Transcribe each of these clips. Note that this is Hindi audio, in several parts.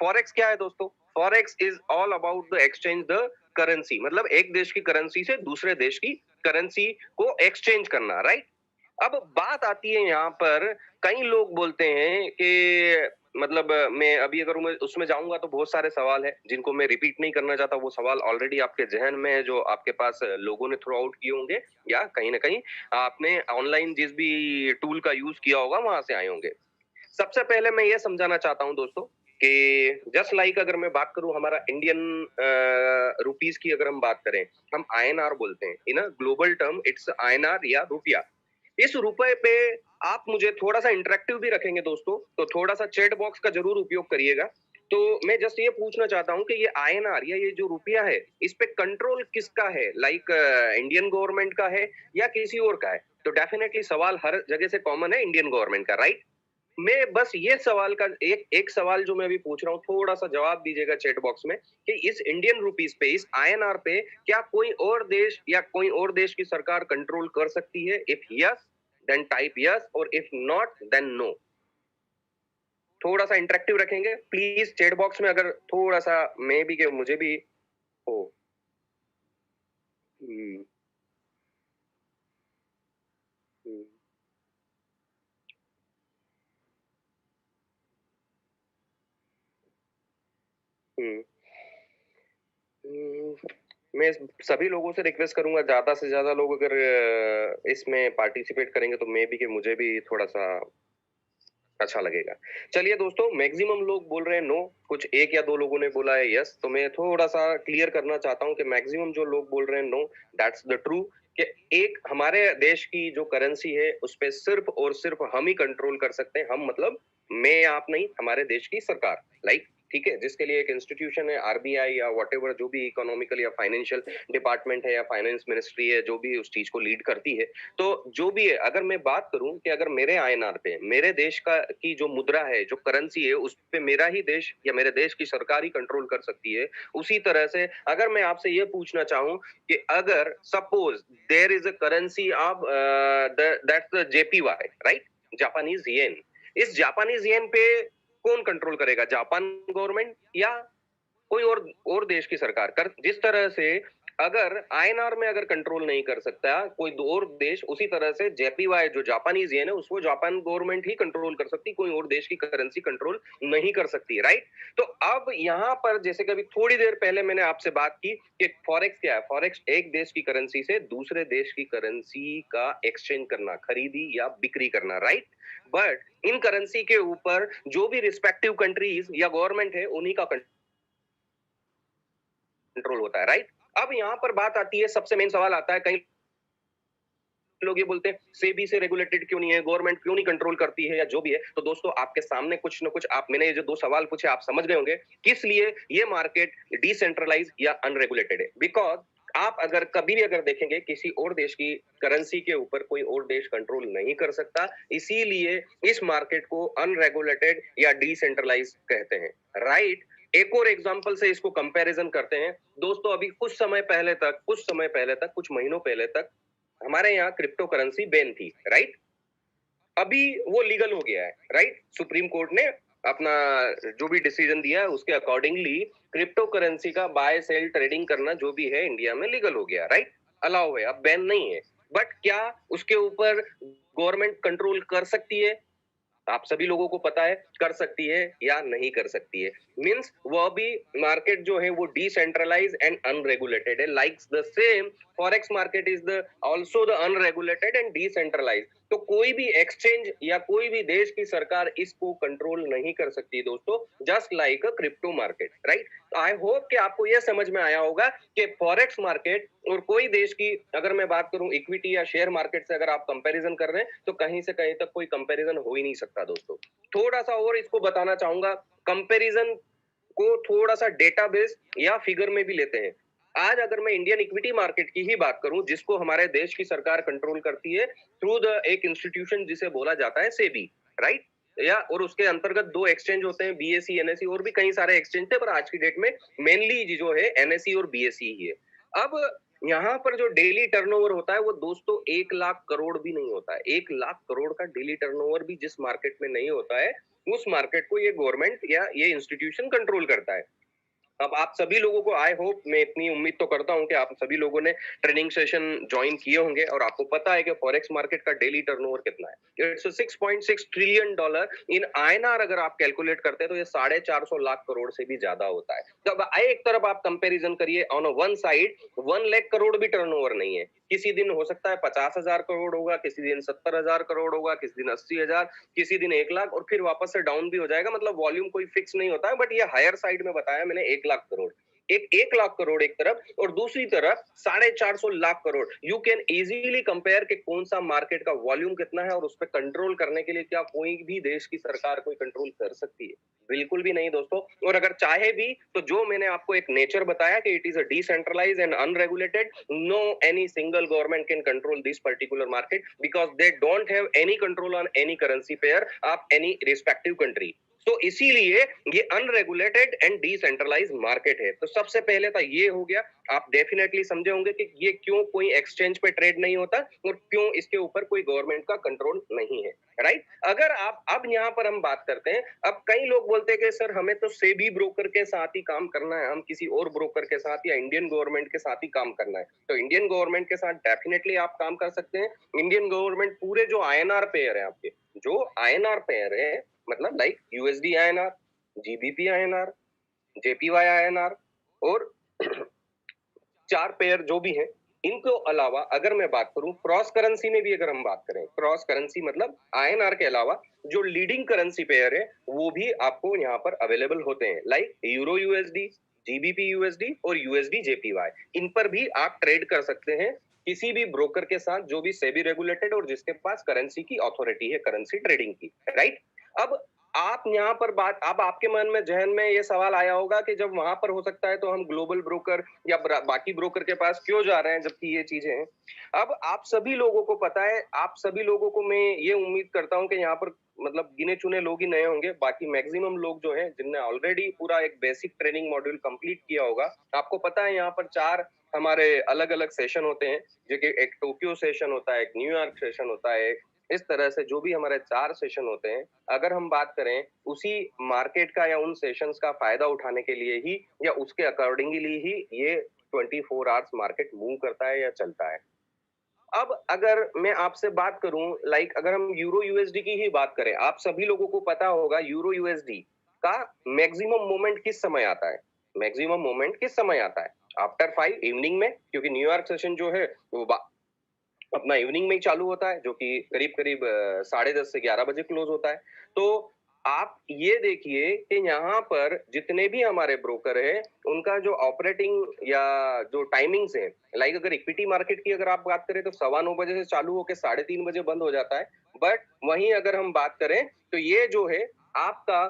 फॉरेक्स क्या है दोस्तों? Forex is all about the exchange the currency, मतलब एक देश की करेंसी से दूसरे देश की करेंसी को एक्सचेंज करना, राइट? अब बात आती है यहाँ पर, कई लोग बोलते हैं कि मतलब मैं अभी अगर मैं उसमें जाऊंगा तो बहुत सारे सवाल हैं जिनको मैं रिपीट नहीं करना चाहता। वो सवाल ऑलरेडी आपके जहन में है, जो आपके पास लोगों ने थ्रो आउट किए होंगे, या कहीं ना कहीं आपने ऑनलाइन जिस भी टूल का यूज किया होगा वहां से आए होंगे। सबसे पहले मैं ये समझाना चाहता हूं दोस्तों कि जस्ट लाइक अगर मैं बात करूं हमारा इंडियन रुपीस की, अगर हम बात करें, हम आईएनआर बोलते हैं, in a global term it's INR या रुपया। इस रुपए पे आप मुझे थोड़ा सा इंटरेक्टिव भी रखेंगे दोस्तों, तो थोड़ा सा चैट बॉक्स का जरूर उपयोग करिएगा। तो मैं जस्ट ये पूछना चाहता हूँ कि ये आईएनआर या ये जो रुपया है, इस पे कंट्रोल किसका है? लाइक इंडियन गवर्नमेंट का है या किसी और का है? तो डेफिनेटली सवाल हर जगह से कॉमन है, इंडियन गवर्नमेंट का, राइट? मैं बस ये सवाल का एक एक सवाल जो मैं अभी पूछ रहा हूँ, थोड़ा सा जवाब दीजिएगा चैट बॉक्स में, कि इस इंडियन रुपीस पे, इस आईएनआर पे क्या कोई और देश या कोई और देश की सरकार कंट्रोल कर सकती है? If yes then type yes, और इफ नॉट देन नो। थोड़ा सा इंटरेक्टिव रखेंगे प्लीज चैट बॉक्स में, अगर थोड़ा सा मैं भी, के मुझे भी हो। हम्म, हम्म, हम्म, हम्म, मैं सभी लोगों से रिक्वेस्ट करूंगा, ज्यादा से ज्यादा लोग अगर इसमें पार्टिसिपेट करेंगे तो मे भी कि मुझे भी थोड़ा सा अच्छा लगेगा। चलिए दोस्तों, मैक्सिमम लोग बोल रहे हैं नो, कुछ एक या दो लोगों ने बोला है यस, तो मैं थोड़ा सा क्लियर करना चाहता हूं कि मैक्सिमम जो लोग बोल रहे हैं नो, दैट्स द ट्रू, कि एक हमारे देश की जो करेंसी है उस पे सिर्फ और सिर्फ हम ही कंट्रोल कर सकते हैं। हम मतलब मैं या आप नहीं, हमारे देश की सरकार, लाइक, ठीक है, जिसके लिए एक इंस्टीट्यूशन है आरबीआई या व्हाटएवर, जो भी इकोनॉमिकल या फाइनेंशियल डिपार्टमेंट है या फाइनेंस मिनिस्ट्री है, जो भी उस चीज को लीड करती है। तो जो भी है, अगर मैं बात करूं कि अगर मेरे आईएनआर पे, मेरे देश का की जो मुद्रा है, जो करेंसी है, उस पे मेरा ही देश या मेरे देश की सरकार ही कंट्रोल कर सकती है, उसी तरह से अगर मैं आपसे ये पूछना चाहूं कि अगर suppose there is a currency of that's the JPY, right, Japanese yen, इस जापानीज येन पे कौन कंट्रोल करेगा? जापान गवर्नमेंट या कोई और देश की सरकार? कर जिस तरह से अगर आईएनआर में अगर कंट्रोल नहीं कर सकता कोई दो और देश, उसी तरह से जेपीवाई जो जापानीज येन है उसको जापान गवर्नमेंट ही कंट्रोल कर सकती, कोई और देश की करेंसी कंट्रोल नहीं कर सकती, राइट? तो अब यहाँ पर जैसे कभी थोड़ी देर पहले मैंने आपसे बात की कि फॉरेक्स क्या है? फॉरेक्स एक देश की करेंसी से दूसरे देश की करेंसी का एक्सचेंज करना, खरीदी या बिक्री करना, राइट? बट इन करेंसी के ऊपर जो भी रिस्पेक्टिव कंट्रीज या गवर्नमेंट है उन्हीं का कंट्रोल होता है, राइट? अब यहाँ पर बात आती है, सबसे मेन सवाल आता है, कई लोग ये बोलते हैं सेबी से रेगुलेटेड क्यों नहीं है, गवर्नमेंट क्यों नहीं कंट्रोल करती है, या जो भी है। तो दोस्तों, आपके सामने कुछ ना कुछ, आप, मैंने ये जो दो सवाल पूछे आप समझ गए होंगे किस लिए ये मार्केट डिसेंट्रलाइज या अनरेगुलेटेड है। बिकॉज आप अगर कभी भी अगर देखेंगे किसी और देश की करेंसी के ऊपर कोई और देश कंट्रोल नहीं कर सकता, इसीलिए इस मार्केट को अनरेगुलेटेड या डिसेंट्रलाइज कहते हैं, राइट? एक और एग्जांपल से इसको कंपैरिजन करते हैं दोस्तों। अभी कुछ कुछ महीनों पहले तक हमारे यहाँ क्रिप्टो करेंसी बैन थी, राइट? अभी वो लीगल हो गया है, राइट? सुप्रीम कोर्ट ने अपना जो भी डिसीजन दिया है उसके अकॉर्डिंगली क्रिप्टो करेंसी का बाय सेल ट्रेडिंग करना जो भी है इंडिया में लीगल हो गया, राइट? अलाउ है, अब बैन नहीं है। बट क्या उसके ऊपर गवर्नमेंट कंट्रोल कर सकती है? आप सभी लोगों को पता है, कर सकती है या नहीं कर सकती है। मींस वह भी मार्केट जो है वो डिसेंट्रलाइज एंड अनरेगुलेटेड है, like the same forex market is the also the unregulated and decentralize. तो कोई भी एक्सचेंज या कोई भी देश की सरकार इसको कंट्रोल नहीं कर सकती दोस्तों, just like a crypto market, right? I hope कि आपको यह समझ में आया होगा कि फॉरेक्स मार्केट और कोई देश की, अगर मैं बात करूं इक्विटी या शेयर मार्केट से अगर आप कंपैरिजन कर रहे हैं, तो कहीं से कहीं तक कोई कंपैरिजन हो ही नहीं सकता दोस्तों। थोड़ा सा और इसको बताना चाहूंगा, कंपैरिजन को थोड़ा सा डेटाबेस या फिगर में भी लेते हैं। आज अगर मैं इंडियन इक्विटी मार्केट की ही बात करूं, जिसको हमारे देश की सरकार कंट्रोल करती है थ्रू द एक इंस्टीट्यूशन जिसे बोला जाता है सेबी, राइट? या और उसके अंतर्गत दो एक्सचेंज होते हैं, बीएसई एनएसई, और भी कई सारे एक्सचेंज थे, पर आज की डेट में मेनली जो है एनएसई और बीएसई ही है। अब यहाँ पर जो डेली टर्नओवर होता है वो दोस्तों 1 लाख करोड़ भी नहीं होता है। 1 लाख करोड़ का डेली टर्नओवर भी जिस मार्केट में नहीं होता है, उस मार्केट को ये गवर्नमेंट या ये इंस्टीट्यूशन कंट्रोल करता है। अब आप सभी लोगों को आई होप, मैं इतनी उम्मीद तो करता हूं कि आप सभी लोगों ने ट्रेडिंग सेशन ज्वाइन किए होंगे और आपको पता है कि फॉरेक्स मार्केट का डेली टर्नओवर कितना है। It's 6.6 trillion dollar in INR. अगर आप कैलकुलेट करते हैं तो ये 450 लाख करोड़ से भी ज्यादा होता है। जब एक तरफ आप कंपैरिजन करिए, on one side 1 lakh crore भी टर्नओवर नहीं है। किसी दिन हो सकता है 50,000 करोड़ होगा, किसी दिन 70,000 करोड़ होगा, किसी दिन 80,000, किसी दिन 1 लाख, और फिर वापस से डाउन भी हो जाएगा। मतलब वॉल्यूम कोई फिक्स नहीं होता है, बट ये हायर साइड में बताया मैंने 1 लाख करोड़। 1 लाख करोड़ एक तरफ और दूसरी तरफ 450 lakh crore. You can easily compare कि कौन सा मार्केट का वॉल्यूम कितना है और उस पर कंट्रोल करने के लिए क्या कोई भी देश की सरकार कोई कंट्रोल कर सकती है? बिल्कुल भी नहीं दोस्तों। और अगर चाहे भी तो जो मैंने आपको एक नेचर बताया कि it is a decentralized and unregulated, no any single government can control this particular market because they don't have any control on any currency pair of any respective country. तो इसीलिए ये अनरेगुलेटेड एंड डिसेंट्रलाइज मार्केट है। तो सबसे पहले तो ये हो गया। आप डेफिनेटली समझे होंगे कि ये क्यों कोई एक्सचेंज पे ट्रेड नहीं होता और क्यों इसके ऊपर कोई गवर्नमेंट का कंट्रोल नहीं है, राइट। अगर आप अब यहाँ पर हम बात करते हैं, अब कई लोग बोलते हैं कि सर हमें तो सेबी ब्रोकर के साथ ही काम करना है, हम किसी और ब्रोकर के साथ या इंडियन गवर्नमेंट के साथ ही काम करना है। तो इंडियन गवर्नमेंट के साथ डेफिनेटली आप काम कर सकते हैं। इंडियन गवर्नमेंट पूरे जो आईएनआर पेयर है आपके, जो आईएनआर पेयर है, मतलब like USD INR, GBP INR, JPY INR और 4 पेयर जो भी हैं, इनको अलावा अगर मैं बात करूं क्रॉस करेंसी में भी, अगर हम बात करें क्रॉस करेंसी मतलब आईएनआर के अलावा जो लीडिंग करेंसी पेयर है वो भी आपको यहाँ पर अवेलेबल होते हैं, like euro USD, GBP USD और यूएसडी जेपीवाई। इन पर भी आप ट्रेड कर सकते हैं किसी भी ब्रोकर के साथ जो भी सेबी रेगुलेटेड और जिसके पास करेंसी की अथॉरिटी है, करेंसी ट्रेडिंग की, राइट। अब आप यहाँ पर बात, अब आपके मन में जहन में ये सवाल आया होगा कि जब वहां पर हो सकता है तो हम ग्लोबल ब्रोकर या बाकी ब्रोकर के पास क्यों जा रहे हैं जबकि ये चीजें हैं। अब आप सभी लोगों को पता है, आप सभी लोगों को मैं ये उम्मीद करता हूं कि यहाँ पर मतलब गिने चुने लोग ही नए होंगे, बाकी मैक्सिमम लोग जो हैं जिनने ऑलरेडी पूरा एक बेसिक ट्रेनिंग मॉड्यूल कंप्लीट किया होगा। आपको पता है यहाँ पर 4 हमारे अलग अलग सेशन होते हैं, जो कि एक टोक्यो सेशन होता है, एक न्यूयॉर्क सेशन होता है। इस तरह से जो भी हमारे 4 सेशन होते हैं, अगर हम बात करें उसी मार्केट का या उन सेशंस का फायदा उठाने के लिए ही या उसके अकॉर्डिंगली ही ये 24 आवर्स मार्केट मूव करता है या चलता है। अब अगर मैं आपसे बात करूं, लाइक अगर हम यूरो यूएसडी की ही बात करें, आप सभी लोगों को पता होगा यूरो यूएसडी का मैक्सिमम मोमेंट किस समय आता है? मैक्सिमम मोमेंट किस समय आता है? आफ्टर 5 इवनिंग में, क्योंकि न्यूयॉर्क सेशन जो है वो अपना इवनिंग में ही चालू होता है, जो कि करीब करीब 10:30 से 11 बजे क्लोज होता है। तो आप ये देखिए कि यहाँ पर जितने भी हमारे ब्रोकर हैं उनका जो ऑपरेटिंग या जो टाइमिंग्स हैं, लाइक अगर इक्विटी मार्केट की अगर आप बात करें तो 9:15 बजे से चालू होकर 3:30 बजे बंद हो जाता है। बट वहीं अगर हम बात करें तो ये जो है आपका,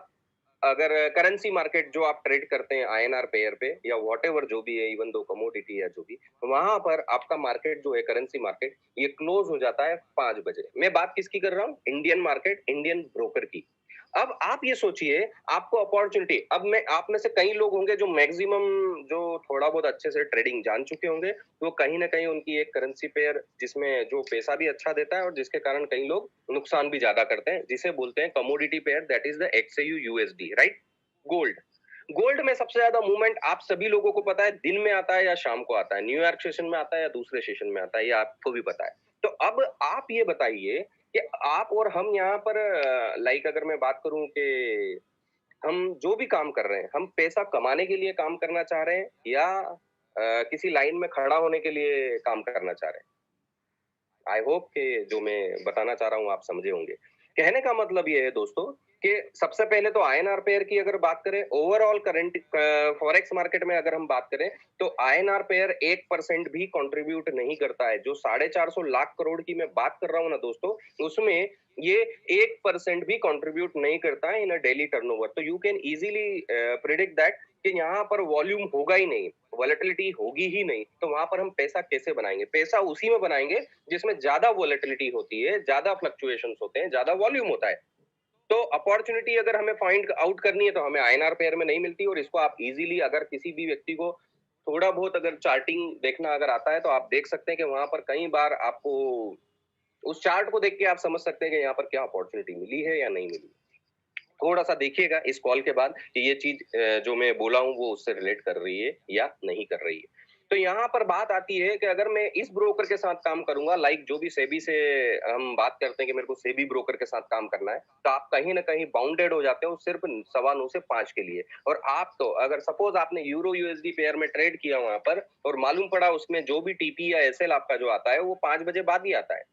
अगर करेंसी मार्केट जो आप ट्रेड करते हैं आईएनआर पेयर पे या व्हाटएवर जो भी है, इवन दो कमोडिटी या जो भी, वहां पर आपका मार्केट जो है करेंसी मार्केट ये क्लोज हो जाता है 5 बजे। मैं बात किसकी कर रहा हूँ? इंडियन मार्केट, इंडियन ब्रोकर की। अब आप ये सोचिए, आपको अपॉर्चुनिटी, अब मैं आप में से कई लोग होंगे जो मैक्सिमम जो थोड़ा बहुत अच्छे से ट्रेडिंग जान चुके होंगे, तो कहीं ना कहीं उनकी एक करेंसी पेयर जिसमें जो पैसा भी अच्छा देता है और जिसके कारण कई लोग नुकसान भी ज्यादा करते हैं, जिसे बोलते हैं commodity pair, that is the एक्सयू USD, right. Gold, gold में सबसे ज्यादा मूवमेंट आप सभी लोगों को पता है दिन में आता है या शाम को आता है, न्यूयॉर्क सेशन में आता है या दूसरे सेशन में आता है, ये आपको भी पता है। तो अब आप ये बताइए कि आप और हम यहाँ पर, लाइक अगर मैं बात करूं कि हम जो भी काम कर रहे हैं, हम पैसा कमाने के लिए काम करना चाह रहे हैं या किसी लाइन में खड़ा होने के लिए काम करना चाह रहे हैं? आई होप कि जो मैं बताना चाह रहा हूँ आप समझे होंगे। कहने का मतलब ये है दोस्तों कि सबसे पहले तो आईएनआर पेयर की अगर बात करें, ओवरऑल करंट फॉरेक्स मार्केट में अगर हम बात करें तो आईएनआर पेयर 1% भी कंट्रीब्यूट नहीं करता है। जो 450 लाख करोड़ की मैं बात कर रहा हूँ ना दोस्तों, उसमें ये 1% भी कंट्रीब्यूट नहीं करता है इन अ डेली टर्नओवर। तो you can easily predict that कि यहाँ पर वॉल्यूम होगा ही नहीं, वॉलेटिलिटी होगी ही नहीं, तो वहां पर हम पैसा कैसे बनाएंगे? पैसा उसी में बनाएंगे जिसमें ज्यादा वॉलेटिलिटी होती है, ज्यादा फ्लक्चुएशंस होते हैं, ज्यादा वॉल्यूम होता है। तो अपॉर्चुनिटी अगर हमें फाइंड आउट करनी है तो हमें आईएनआर पेयर में नहीं मिलती, और इसको आप इजीली, अगर किसी भी व्यक्ति को थोड़ा बहुत अगर चार्टिंग देखना अगर आता है तो आप देख सकते हैं कि वहां पर कई बार आपको उस चार्ट को देख के आप समझ सकते हैं कि यहाँ पर क्या अपॉर्चुनिटी मिली है या नहीं मिली। थोड़ा सा देखिएगा इस कॉल के बाद कि ये चीज जो मैं बोला हूँ वो उससे रिलेट कर रही है या नहीं कर रही है। तो यहाँ पर बात आती है कि अगर मैं इस ब्रोकर के साथ काम करूंगा, लाइक जो भी सेबी से हम बात करते हैं कि मेरे को सेबी ब्रोकर के साथ काम करना है, तो आप कहीं ना कहीं बाउंडेड हो जाते हो सिर्फ 9:15 से 5 के लिए। और आप तो अगर सपोज आपने यूरो यूएसडी पेयर में ट्रेड किया वहां पर और मालूम पड़ा उसमें जो भी टीपी या एसएल आपका जो आता है वो 5 बजे बाद ही आता है,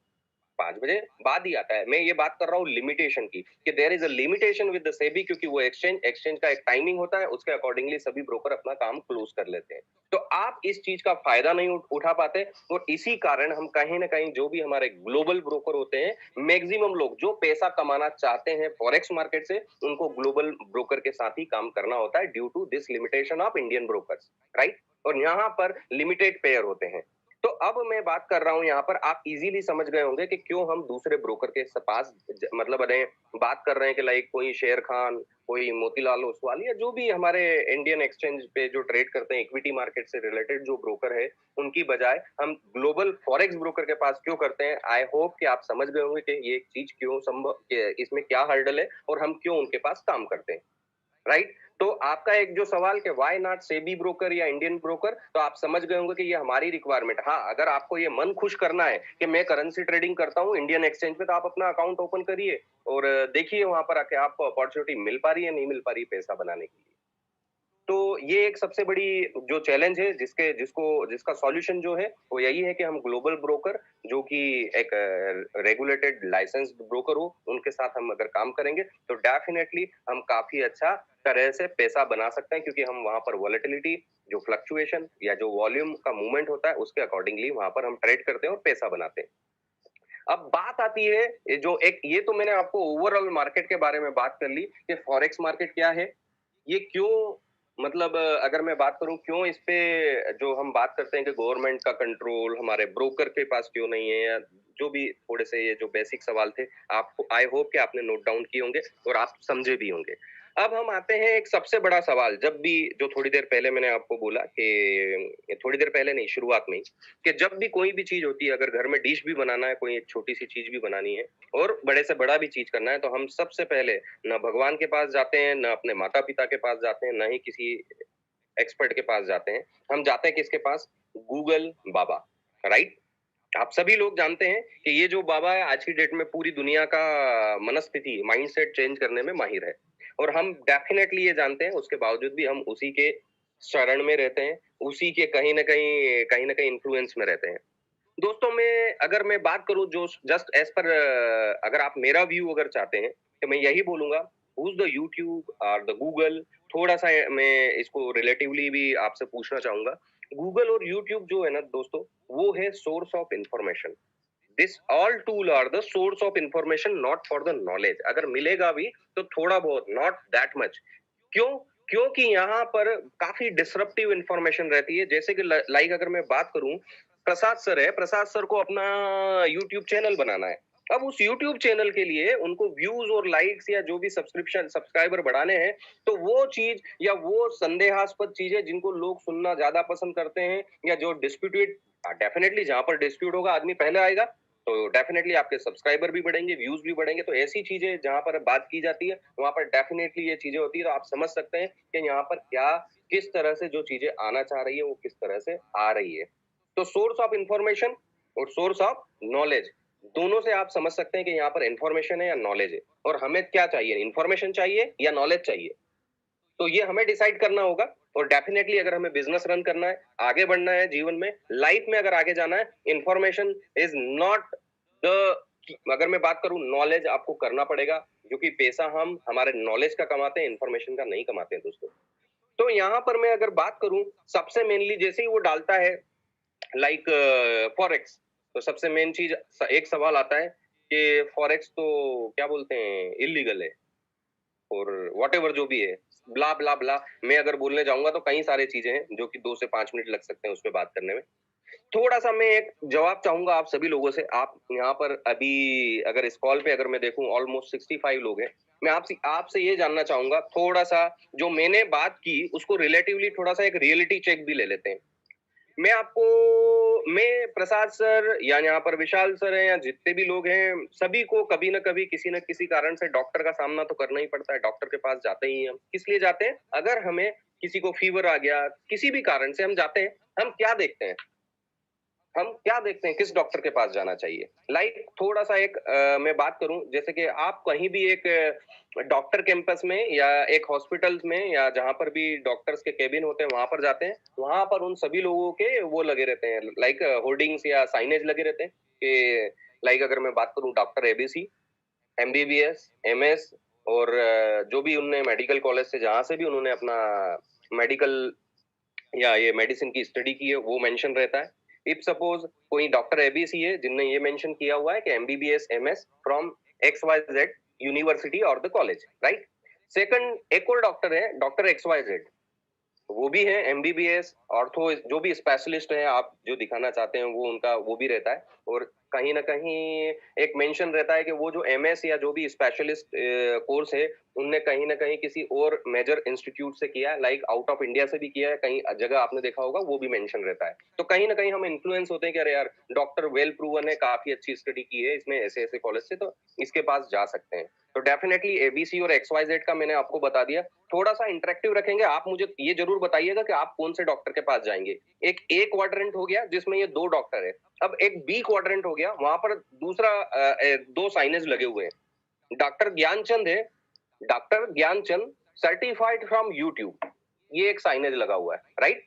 5 बजे बाद ही आता है। मैं ये बात कर रहा हूँ लिमिटेशन की कि there is a limitation with the SEBI, क्योंकि वो एक्सचेंज का एक टाइमिंग होता है, उसके अकॉर्डिंगली सभी ब्रोकर अपना काम क्लोज कर लेते हैं। तो आप इस चीज का फायदा नहीं उठा पाते और इसी कारण हम कहीं ना कहीं जो भी हमारे ग्लोबल ब्रोकर होते हैं, मैक्सिमम लोग जो पैसा कमाना चाहते हैं फॉरेक्स मार्केट से, उनको ग्लोबल ब्रोकर के साथ ही काम करना होता है due to this limitation of Indian brokers, right. और यहाँ पर लिमिटेड पेयर होते हैं। तो अब मैं बात कर रहा हूँ यहाँ पर, आप इजीली समझ गए होंगे कि क्यों हम दूसरे ब्रोकर के पास मतलब अरे बात कर रहे हैं कि लाइक कोई शेर खान, कोई मोतीलाल ओसवाल या जो भी हमारे इंडियन एक्सचेंज पे जो ट्रेड करते हैं इक्विटी मार्केट से रिलेटेड जो ब्रोकर है, उनकी बजाय हम ग्लोबल फॉरेक्स ब्रोकर के पास क्यों करते हैं। आई होप कि आप समझ गए होंगे कि ये चीज क्यों संभव, इसमें क्या हर्डल है और हम क्यों उनके पास काम करते हैं, राइट। तो आपका एक जो सवाल कि व्हाई नॉट सेबी ब्रोकर या इंडियन ब्रोकर, तो आप समझ गए होंगे कि ये हमारी रिक्वायरमेंट। हाँ, अगर आपको ये मन खुश करना है कि मैं करेंसी ट्रेडिंग करता हूँ इंडियन एक्सचेंज पे, तो आप अपना अकाउंट ओपन करिए और देखिए वहां पर आके आपको अपॉर्चुनिटी मिल पा रही है नहीं मिल पा रही है पैसा बनाने के लिए। तो ये एक सबसे बड़ी जो चैलेंज है जिसका सॉल्यूशन जो है वो यही है कि हम ग्लोबल ब्रोकर जो कि एक रेगुलेटेड लाइसेंस्ड ब्रोकर हो, उनके साथ हम अगर काम करेंगे तो डेफिनेटली हम काफी अच्छा तरह से पैसा बना सकते हैं, क्योंकि हम वहां पर वॉलेटिलिटी, जो फ्लक्चुएशन या जो वॉल्यूम का मूवमेंट होता है उसके अकॉर्डिंगली वहां पर हम ट्रेड करते हैं और पैसा बनाते हैं। अब बात आती है ये तो मैंने आपको ओवरऑल मार्केट के बारे में बात कर ली कि फॉरेक्स मार्केट क्या है, ये क्यों, मतलब अगर मैं बात करूं क्यों इस पे जो हम बात करते हैं कि गवर्नमेंट का कंट्रोल हमारे ब्रोकर के पास क्यों नहीं है, या जो भी थोड़े से ये जो बेसिक सवाल थे, आपको आई होप कि आपने नोट डाउन किए होंगे और आप समझे भी होंगे। अब हम आते हैं एक सबसे बड़ा सवाल, जब भी जो थोड़ी देर पहले मैंने आपको बोला कि थोड़ी देर पहले नहीं, शुरुआत में ही, कि जब भी कोई भी चीज होती है, अगर घर में डिश भी बनाना है, कोई एक छोटी सी चीज भी बनानी है और बड़े से बड़ा भी चीज करना है, तो हम सबसे पहले ना भगवान के पास जाते हैं, ना अपने माता पिता के पास जाते हैं, ना ही किसी एक्सपर्ट के पास जाते हैं। हम जाते हैं किसके पास? गूगल बाबा, राइट। आप सभी लोग जानते हैं कि ये जो बाबा है आज की डेट में पूरी दुनिया का मनस्थिति माइंडसेट चेंज करने में माहिर है, और हम डेफिनेटली ये जानते हैं, उसके बावजूद भी हम उसी के शरण में रहते हैं, उसी के कहीं ना कहीं इन्फ्लुएंस में रहते हैं। दोस्तों, मैं बात करूं जो जस्ट एज पर, अगर आप मेरा व्यू अगर चाहते हैं तो मैं यही बोलूंगा, हुज द यूट्यूब और द गूगल। थोड़ा सा मैं इसको रिलेटिवली भी आपसे पूछना चाहूंगा। गूगल और यूट्यूब जो है ना दोस्तों, वो है source of information. This all tool are the source of information, not for the knowledge. अगर मिलेगा भी तो थोड़ा बहुत, नॉट दैट मच। क्यों? क्योंकि यहाँ पर काफी डिसरप्टिव इंफॉर्मेशन रहती है। जैसे कि लाइक अगर मैं बात करूं, प्रसाद सर है, प्रसाद सर को अपना यूट्यूब चैनल बनाना है। अब उस यूट्यूब चैनल के लिए उनको व्यूज और लाइक्स या जो भी सब्सक्रिप्शन सब्सक्राइबर बढ़ाने हैं, तो वो चीज या वो संदेहास्पद चीजें जिनको लोग सुनना ज्यादा पसंद करते हैं, या जो डिस्प्यूटेड, डेफिनेटली जहां पर डिस्प्यूट होगा आदमी पहले आएगा, तो डेफिनेटली आपके सब्सक्राइबर भी बढ़ेंगे, व्यूज भी बढ़ेंगे। तो ऐसी चीजें जहां पर बात की जाती है वहां पर डेफिनेटली ये चीजें होती है। तो आप समझ सकते हैं कि यहाँ पर क्या, किस तरह से जो चीजें आना चाह रही है वो किस तरह से आ रही है। तो सोर्स ऑफ इंफॉर्मेशन और सोर्स ऑफ नॉलेज, दोनों से आप समझ सकते हैं कि यहाँ पर इंफॉर्मेशन है या नॉलेज है, और हमें क्या चाहिए, इंफॉर्मेशन चाहिए या नॉलेज चाहिए। तो ये हमें डिसाइड करना होगा। और डेफिनेटली अगर हमें बिजनेस रन करना है, आगे बढ़ना है जीवन में, लाइफ में अगर आगे जाना है, इंफॉर्मेशन इज नॉट द, अगर मैं बात करूं, नॉलेज आपको करना पड़ेगा, क्योंकि पैसा हम हमारे नॉलेज का कमाते हैं, इंफॉर्मेशन का नहीं कमाते हैं दोस्तों। तो यहाँ पर मैं अगर बात करूं, सबसे मेनली जैसे ही वो डालता है लाइक फॉरेक्स, तो सबसे मेन चीज, एक सवाल आता है कि फॉरेक्स तो क्या बोलते हैं, इलीगल है और व्हाटएवर जो भी है, ब्ला ब्ला ब्ला। मैं अगर बोलने जाऊंगा तो कई सारी चीजें हैं जो कि 2 से 5 मिनट लग सकते हैं उसमें बात करने में। थोड़ा सा मैं एक जवाब चाहूंगा आप सभी लोगों से। आप यहाँ पर अभी अगर इस कॉल पे अगर मैं देखूं ऑलमोस्ट 65 लोग हैं, मैं आपसे आपसे ये जानना चाहूंगा, थोड़ा सा जो मैंने बात की उसको रिलेटिवली थोड़ा सा एक रियलिटी चेक भी ले लेते हैं। मैं प्रसाद सर या यहाँ पर विशाल सर हैं या जितने भी लोग हैं, सभी को कभी न कभी किसी न किसी कारण से डॉक्टर का सामना तो करना ही पड़ता है। डॉक्टर के पास जाते ही हैं हम। किस लिए जाते हैं? अगर हमें किसी को फीवर आ गया, किसी भी कारण से हम जाते हैं, हम क्या देखते हैं? हम क्या देखते हैं किस डॉक्टर के पास जाना चाहिए? लाइक थोड़ा-सा एक मैं बात करूँ जैसे कि आप कहीं भी एक डॉक्टर कैंपस में या एक हॉस्पिटल्स में या जहाँ पर भी डॉक्टर्स के केबिन होते हैं, वहाँ पर जाते हैं, वहाँ पर उन सभी लोगों के वो लगे रहते हैं लाइक होर्डिंग्स या साइनेज लगे रहते हैं कि लाइक अगर मैं बात करूँ डॉक्टर एबीसी, एमबीबीएस, एमएस और जो भी उनने मेडिकल कॉलेज से जहाँ से भी उन्होंने अपना मेडिकल या ये मेडिसिन की स्टडी की है वो मेंशन रहता है। इफ सपोज कोई डॉक्टर एबीसी है जिनने ये मेंशन किया हुआ है कि MBBS MS from X Y Z university और द कॉलेज, राइट? सेकंड एक और डॉक्टर है डॉक्टर एक्स वाई जेड, वो भी है एमबीबीएस ऑर्थो जो भी स्पेशलिस्ट है आप जो दिखाना चाहते हैं वो उनका वो भी रहता है और कहीं ना कहीं एक मेंशन रहता है कि वो जो एमएस या जो भी स्पेशलिस्ट कोर्स है उनने कहीं ना कहीं किसी और मेजर इंस्टीट्यूट से किया है लाइक आउट ऑफ इंडिया से भी किया है कहीं जगह आपने देखा होगा वो भी मेंशन रहता है तो कहीं ना कहीं हम इन्फ्लुएंस होते हैं कि अरे यार डॉक्टर वेल प्रूवन है काफी अच्छी स्टडी की है इसने ऐसे ऐसे कॉलेज से तो इसके पास जा सकते हैं तो डेफिनेटली एबीसी और एक्स वाई जेड का मैंने आपको बता दिया थोड़ा सा इंटरेक्टिव रखेंगे आप मुझे ये जरूर बताइएगा कि आप कौन से डॉक्टर के पास जाएंगे एक ए क्वाड्रेंट हो गया जिसमें ये 2 डॉक्टर है अब एक बी क्वाड्रेंट हो गया वहां पर दूसरा 2 साइनेज लगे हुए हैं डॉक्टर ज्ञानचंद है doctor Gyanchand certified from YouTube ये एक साइनेज लगा हुआ है right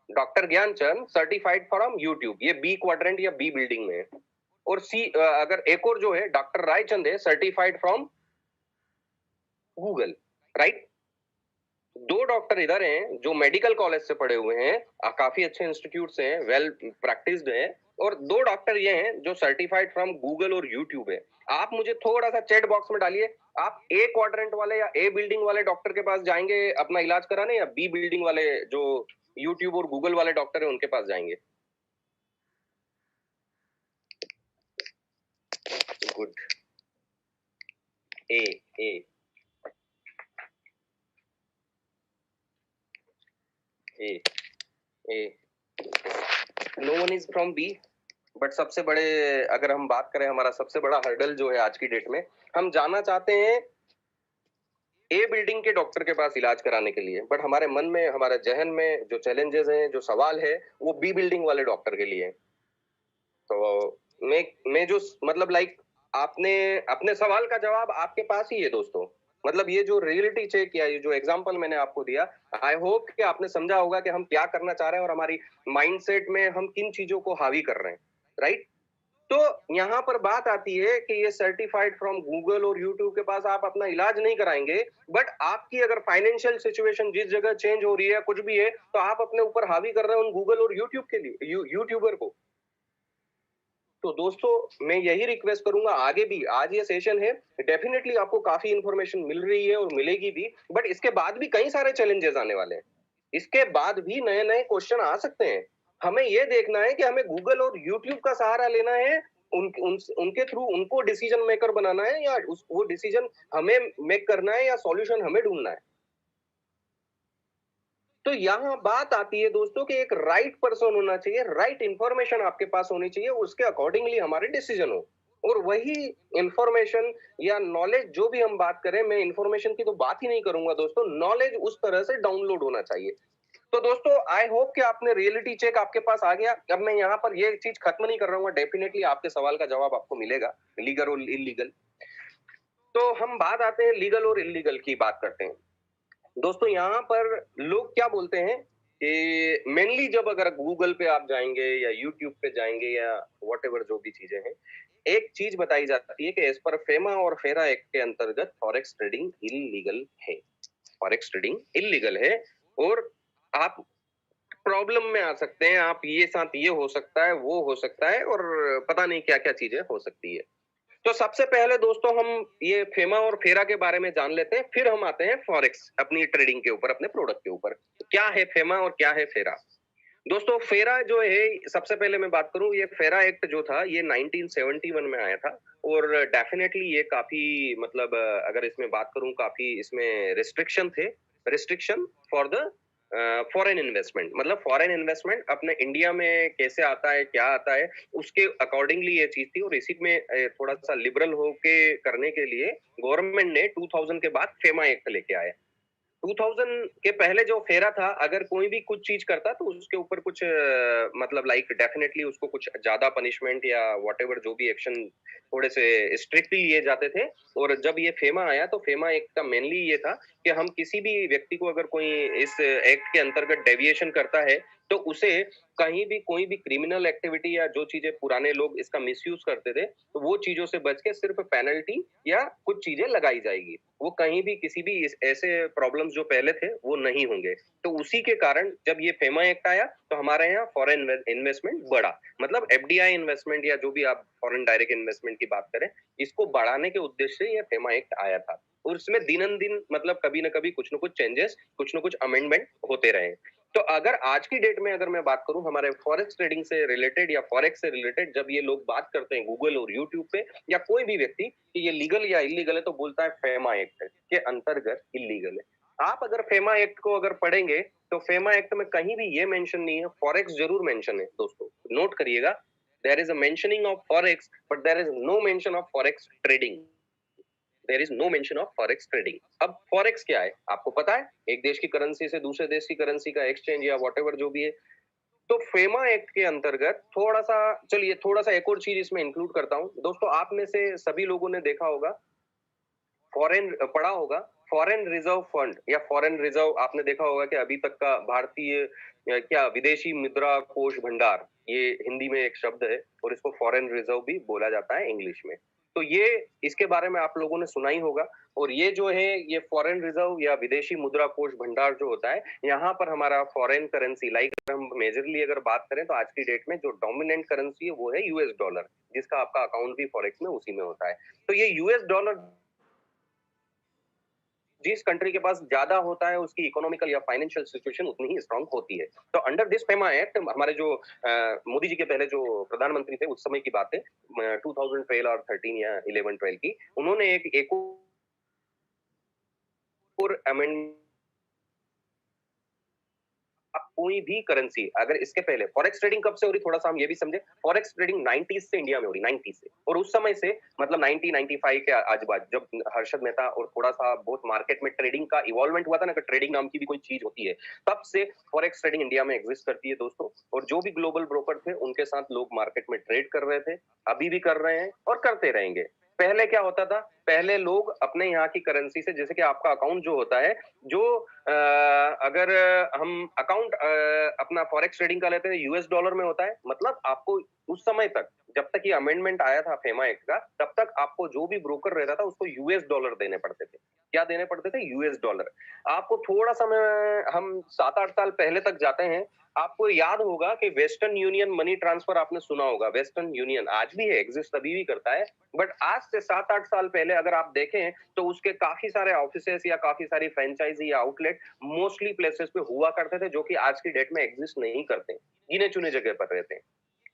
doctor Gyanchand certified from YouTube ये बी क्वाड्रेंट या बी बिल्डिंग में है और सी अगर एक और जो है डॉक्टर रायचंद है certified from Google right 2 doctor इधर हैं जो मेडिकल कॉलेज से पढ़े हुए हैं काफी अच्छे इंस्टीट्यूट से हैं वेल प्रैक्टिस्ड हैं और 2 डॉक्टर ये हैं जो सर्टिफाइड फ्रॉम गूगल और यूट्यूब है आप मुझे थोड़ा सा चैट बॉक्स में डालिए आप ए क्वाड्रेंट वाले या ए बिल्डिंग वाले डॉक्टर के पास जाएंगे अपना इलाज कराने या बी बिल्डिंग वाले जो यूट्यूब और गूगल वाले डॉक्टर हैं उनके पास जाएंगे good A A A A no one is from B but सबसे बड़े अगर हम बात करें हमारा सबसे बड़ा हर्डल जो है आज की डेट में हम जाना चाहते हैं ए बिल्डिंग के डॉक्टर के पास इलाज कराने के लिए बट हमारे मन में हमारे जहन में जो चैलेंजेस हैं जो सवाल है वो बी बिल्डिंग वाले डॉक्टर के लिए है तो मैं जो मतलब लाइक आपने अपने सवाल का जवाब आपके पास ही है दोस्तों मतलब ये जो रियलिटी चेक या ये जो एग्जांपल मैंने आपको दिया आई होप कि आपने समझा होगा कि हम क्या करना चाह रहे हैं और हमारी माइंडसेट में हम किन चीजों को हावी कर रहे हैं राइट तो यहाँ पर बात आती है कि ये सर्टिफाइड फ्रॉम गूगल और यूट्यूब के पास आप अपना इलाज नहीं कराएंगे बट आपकी अगर फाइनेंशियल सिचुएशन जिस जगह चेंज हो रही है कुछ भी है तो आप अपने ऊपर हावी कर रहे हैं उन गूगल और यूट्यूब के लिए यूट्यूबर को तो दोस्तों मैं यही रिक्वेस्ट करूंगा आगे भी आज ये सेशन है डेफिनेटली आपको काफी इंफॉर्मेशन मिल रही है और मिलेगी भी बट इसके बाद भी कई सारे चैलेंजेस आने वाले हैं इसके बाद भी नए नए क्वेश्चन आ सकते हैं हमें ये देखना है कि हमें गूगल और यूट्यूब का सहारा लेना है उनके थ्रू उनको डिसीजन मेकर बनाना है या वो डिसीजन हमें मेक करना है या सॉल्यूशन हमें ढूंढना है तो यहाँ बात आती है दोस्तों कि एक राइट पर्सन होना चाहिए राइट इंफॉर्मेशन आपके पास होनी चाहिए उसके अकॉर्डिंगली हमारे डिसीजन हो और वही इंफॉर्मेशन या नॉलेज जो भी हम बात करें मैं इंफॉर्मेशन की तो बात ही नहीं करूंगा दोस्तों नॉलेज उस तरह से डाउनलोड होना चाहिए तो दोस्तों आई होप कि आपने रियलिटी चेक आपके पास आ गया अब मैं यहाँ पर ये चीज खत्म नहीं कर रहा हूँ डेफिनेटली आपके सवाल का जवाब आपको मिलेगा लीगल और इलीगल तो हम बात आते हैं लीगल और इलीगल की बात करते हैं दोस्तों यहाँ पर लोग क्या बोलते हैं कि मेनली जब अगर गूगल पे आप जाएंगे या यूट्यूब पे जाएंगे या व्हाटएवर जो भी चीजें हैं एक चीज बताई जाती है कि एज पर फेमा और फेरा एक्ट के अंतर्गत फॉरेक्स ट्रेडिंग इलीगल है फॉरेक्स ट्रेडिंग इलीगल है और आप प्रॉब्लम में आ सकते हैं आप ये साथ ये हो सकता है वो हो सकता है और पता नहीं क्या क्या चीजें हो सकती है तो सबसे पहले दोस्तों हम ये फेमा और फेरा के बारे में जान लेते हैं फिर हम आते हैं फॉरेक्स अपनी ट्रेडिंग के ऊपर अपने प्रोडक्ट के ऊपर क्या है फेमा और क्या है फेरा दोस्तों फेरा जो है सबसे पहले मैं बात करूं ये फेरा एक्ट जो था ये 1971 में आया था और डेफिनेटली ये काफी मतलब अगर इसमें बात करूं काफी इसमें रिस्ट्रिक्शन थे restriction for the foreign investment, मतलब फॉरेन इन्वेस्टमेंट अपने इंडिया में कैसे आता है, क्या आता है, उसके अकॉर्डिंगली ये चीज थी। और इसी में थोड़ा सा लिबरल होके करने के लिए गवर्नमेंट ने 2000 के बाद फेमा एक्ट लेके आया। 2000 के पहले जो फेरा था, अगर कोई भी कुछ चीज करता तो उसके ऊपर कुछ मतलब लाइक डेफिनेटली उसको कुछ ज्यादा पनिशमेंट या व्हाटएवर जो भी एक्शन थोड़े से स्ट्रिक्टली लिए जाते थे। और जब ये फेमा आया तो फेमा एक्ट का मेनली ये था कि हम किसी भी व्यक्ति को अगर कोई इस एक्ट के अंतर्गत डेविएशन करता है तो उसे कहीं भी कोई भी क्रिमिनल एक्टिविटी या जो चीजें पुराने लोग इसका मिसयूज करते थे तो वो चीजों से बच के सिर्फ पेनल्टी या कुछ चीजें लगाई जाएगी। वो कहीं भी किसी भी ऐसे प्रॉब्लम्स जो पहले थे वो नहीं होंगे। तो उसी के कारण जब ये फेमा एक्ट आया तो हमारे यहाँ फॉरेन इन्वेस्टमेंट बढ़ा। मतलब एफडीआई इन्वेस्टमेंट या जो भी आप फॉरेन डायरेक्ट इन्वेस्टमेंट की बात करें, इसको बढ़ाने के उद्देश्य से ये फेमा एक्ट आया था। और उसमें दिन दिन मतलब कभी ना कभी कुछ ना कुछ चेंजेस, कुछ ना कुछ अमेंडमेंट होते रहे। तो अगर आज की डेट में अगर मैं बात करूं हमारे फॉरेक्स ट्रेडिंग से रिलेटेड या फॉरेक्स से रिलेटेड, जब ये लोग बात करते हैं गूगल और यूट्यूब पे या कोई भी व्यक्ति कि ये लीगल या इलीगल है तो बोलता है फेमा एक्ट के अंतर्गत इलीगल है। आप अगर फेमा एक्ट को अगर पढ़ेंगे तो फेमा एक्ट में कहीं भी ये मेंशन नहीं है, फॉरेक्स जरूर मेंशन है दोस्तों, नोट करिएगा। There is a mentioning of forex but there is no mention of forex trading. There is no mention of forex trading. अब फॉरेक्स क्या है आपको पता है, एक देश की करेंसी से दूसरे देश की करेंसी का एक्सचेंज या व्हाटएवर जो भी है। तो फेमा एक्ट के अंतर्गत थोड़ा सा, चलिए थोड़ा सा एक और चीज इसमें इंक्लूड करता हूं दोस्तों। आप में से सभी लोगों ने देखा होगा, फॉरेन पढ़ा होगा, फॉरेन रिजर्व फंड या फॉरेन रिजर्व आपने देखा होगा कि अभी तक का भारतीय क्या विदेशी मुद्रा कोष भंडार, ये हिंदी में एक शब्द है और इसको फॉरेन रिजर्व भी बोला जाता है इंग्लिश में। तो ये इसके बारे में आप लोगों ने सुना ही होगा। और ये जो है ये फॉरेन रिजर्व या विदेशी मुद्रा कोष भंडार जो होता है, यहाँ पर हमारा फॉरेन करेंसी लाइक हम मेजरली अगर बात करें तो आज की डेट में जो डोमिनेंट करेंसी है वो है यूएस डॉलर, जिसका आपका अकाउंट भी फॉरेक्स में उसी में होता है। तो ये यूएस डॉलर जिस कंट्री के पास ज्यादा होता है उसकी इकोनॉमिकल या फाइनेंशियल सिचुएशन उतनी ही स्ट्रांग होती है। तो अंडर दिस फेमा एक्ट हमारे जो मोदी जी के पहले जो प्रधानमंत्री थे उस समय की बात है, 2012 और 13 या 11-12 की, उन्होंने एक और अमेंडमेंट, आप कोई भी करेंसी अगर इसके पहले फॉरेक्स ट्रेडिंग कब से हो रही, थोड़ा सा हम ये भी समझे। फॉरेक्स ट्रेडिंग 90s से इंडिया में हो रही, 90s से। और उस समय से मतलब 1995 के आजू बाजू जब हर्षद मेहता और थोड़ा सा बहुत मार्केट में ट्रेडिंग का इवॉल्वमेंट हुआ था ना, कि ट्रेडिंग नाम की भी कोई चीज होती है, तब से फॉरेक्स ट्रेडिंग इंडिया में एग्जिस्ट करती है दोस्तों। और जो भी ग्लोबल ब्रोकर थे उनके साथ लोग मार्केट में ट्रेड कर रहे थे, अभी भी कर रहे हैं और करते रहेंगे। पहले क्या होता था, पहले लोग अपने यहाँ की करेंसी से, जैसे कि आपका अकाउंट जो होता है, जो अगर हम अकाउंट अपना फॉरेक्स ट्रेडिंग का लेते हैं यूएस डॉलर में होता है, मतलब आपको उस समय तक जब तक ये अमेंडमेंट आया था फेमा एक्ट का, तब तक आपको जो भी ब्रोकर रहता था उसको यूएस डॉलर देने पड़ते थे। क्या देने पड़ते थे? US dollar. आपको थोड़ा सा मैं हम 7-8 साल पहले तक जाते हैं, आपको याद होगा कि वेस्टर्न यूनियन मनी ट्रांसफर आपने सुना होगा। वेस्टर्न यूनियन आज भी है, एग्जिस्ट अभी भी करता है, बट आज से 7-8 साल पहले अगर आप देखें तो उसके काफी सारे ऑफिसेस या काफी सारी फ्रेंचाइजी या आउटलेट मोस्टली प्लेसेस पे हुआ करते थे, जो कि आज की डेट में एग्जिस्ट नहीं करते, गिने चुने जगह पर रहते हैं।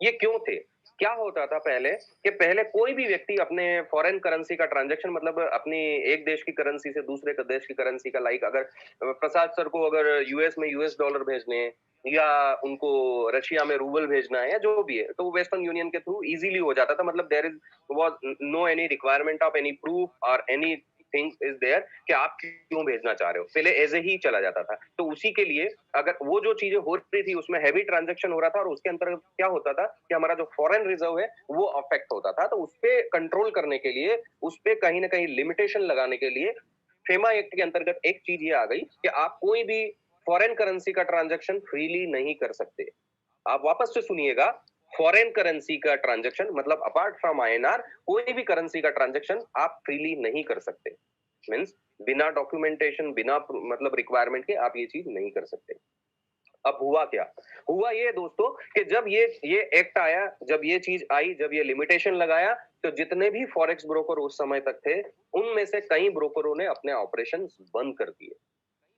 ये क्यों थे? क्या होता था पहले, कि पहले कोई भी व्यक्ति अपने फॉरेन करेंसी का ट्रांजैक्शन, मतलब अपनी एक देश की करेंसी से दूसरे देश की करेंसी का, लाइक अगर प्रसाद सर को अगर यूएस में यूएस डॉलर भेजने हैं या उनको रशिया में रूबल भेजना है या जो भी है, तो वो वेस्टर्न यूनियन के थ्रू इजीली हो जाता था। मतलब there is was no any requirement of any proof और एनी थिंग इज देयर कि आप क्यों भेजना चाह रहे हो, पहले एज ही चला जाता था। तो उसी के लिए अगर वो जो चीजें हो रही थी उसमें हैवी ट्रांजैक्शन हो रहा था, और उसके अंतर्गत क्या होता था कि हमारा जो फॉरेन रिजर्व है वो अफेक्ट होता था। तो उस पे कंट्रोल करने के लिए, उस पे कहीं ना कहीं लिमिटेशन लगाने के लिए फेमा एक्ट के अंतर्गत एक चीज ये आ गई कि आप कोई भी फॉरेन करेंसी का ट्रांजैक्शन फ्रीली नहीं कर सकते। आप वापस से सुनिएगा, फॉरेन करेंसी का ट्रांजैक्शन मतलब अपार्ट फ्रॉम आईएनआर कोई भी करेंसी का ट्रांजैक्शन आप फ्रीली नहीं कर सकते। मीन्स बिना डॉक्यूमेंटेशन, बिना मतलब रिक्वायरमेंट के आप ये चीज नहीं कर सकते। अब हुआ क्या? हुआ ये दोस्तों कि जब ये एक्ट आया, जब ये चीज आई, जब ये लिमिटेशन लगाया, तो जितने भी फॉरेक्स ब्रोकर उस समय तक थे, उनमें से कई ब्रोकरों ने अपने ऑपरेशन बंद कर दिए।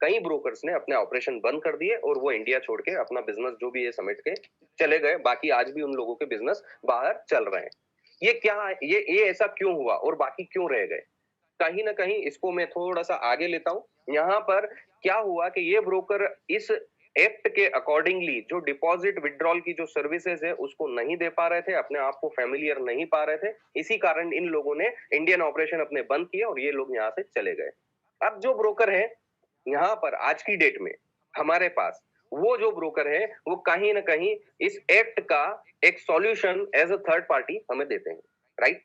कई ब्रोकर्स ने अपने ऑपरेशन बंद कर दिए और वो इंडिया छोड़ के अपना बिजनेस जो भी है समेट के चले गए। बाकी आज भी उन लोगों के बिजनेस बाहर चल रहे हैं। ये क्या, ये ऐसा क्यों हुआ और बाकी क्यों रह गए? कहीं ना कहीं इसको मैं थोड़ा सा आगे लेता हूं। यहाँ पर क्या हुआ कि ये ब्रोकर इस एक्ट के अकॉर्डिंगली जो डिपॉजिट विड्रॉल की जो सर्विसेज है उसको नहीं दे पा रहे थे, अपने आप को फैमिलियर नहीं पा रहे थे। इसी कारण इन लोगों ने इंडियन ऑपरेशन अपने बंद किए और ये लोग यहाँ से चले गए। अब जो ब्रोकर है यहाँ पर आज की डेट में हमारे पास, वो जो ब्रोकर है वो कहीं ना कहीं इस एक्ट का एक solution as a third party हमें देते हैं, राइट?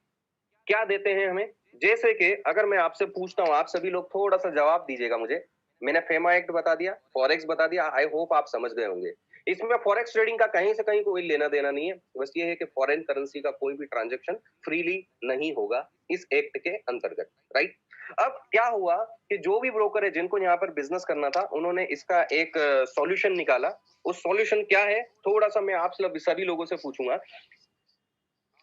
क्या देते हैं हमें? जैसे कि अगर मैं आपसे पूछता हूं, आप सभी लोग थोड़ा सा जवाब दीजिएगा मुझे। मैंने फेमा एक्ट बता दिया, फॉरेक्स बता दिया, आई होप आप समझ गए होंगे। इसमें फॉरेक्स ट्रेडिंग का कहीं से कहीं कोई लेना देना नहीं है। बस ये है कि फॉरेन करेंसी का कोई भी ट्रांजैक्शन फ्रीली नहीं होगा इस एक्ट के अंतर्गत, राइट? अब क्या हुआ कि जो भी ब्रोकर है जिनको यहाँ पर बिजनेस करना था, उन्होंने इसका एक सॉल्यूशन निकाला। उस सॉल्यूशन क्या है, थोड़ा सा मैं आप सभी लोगों से पूछूंगा,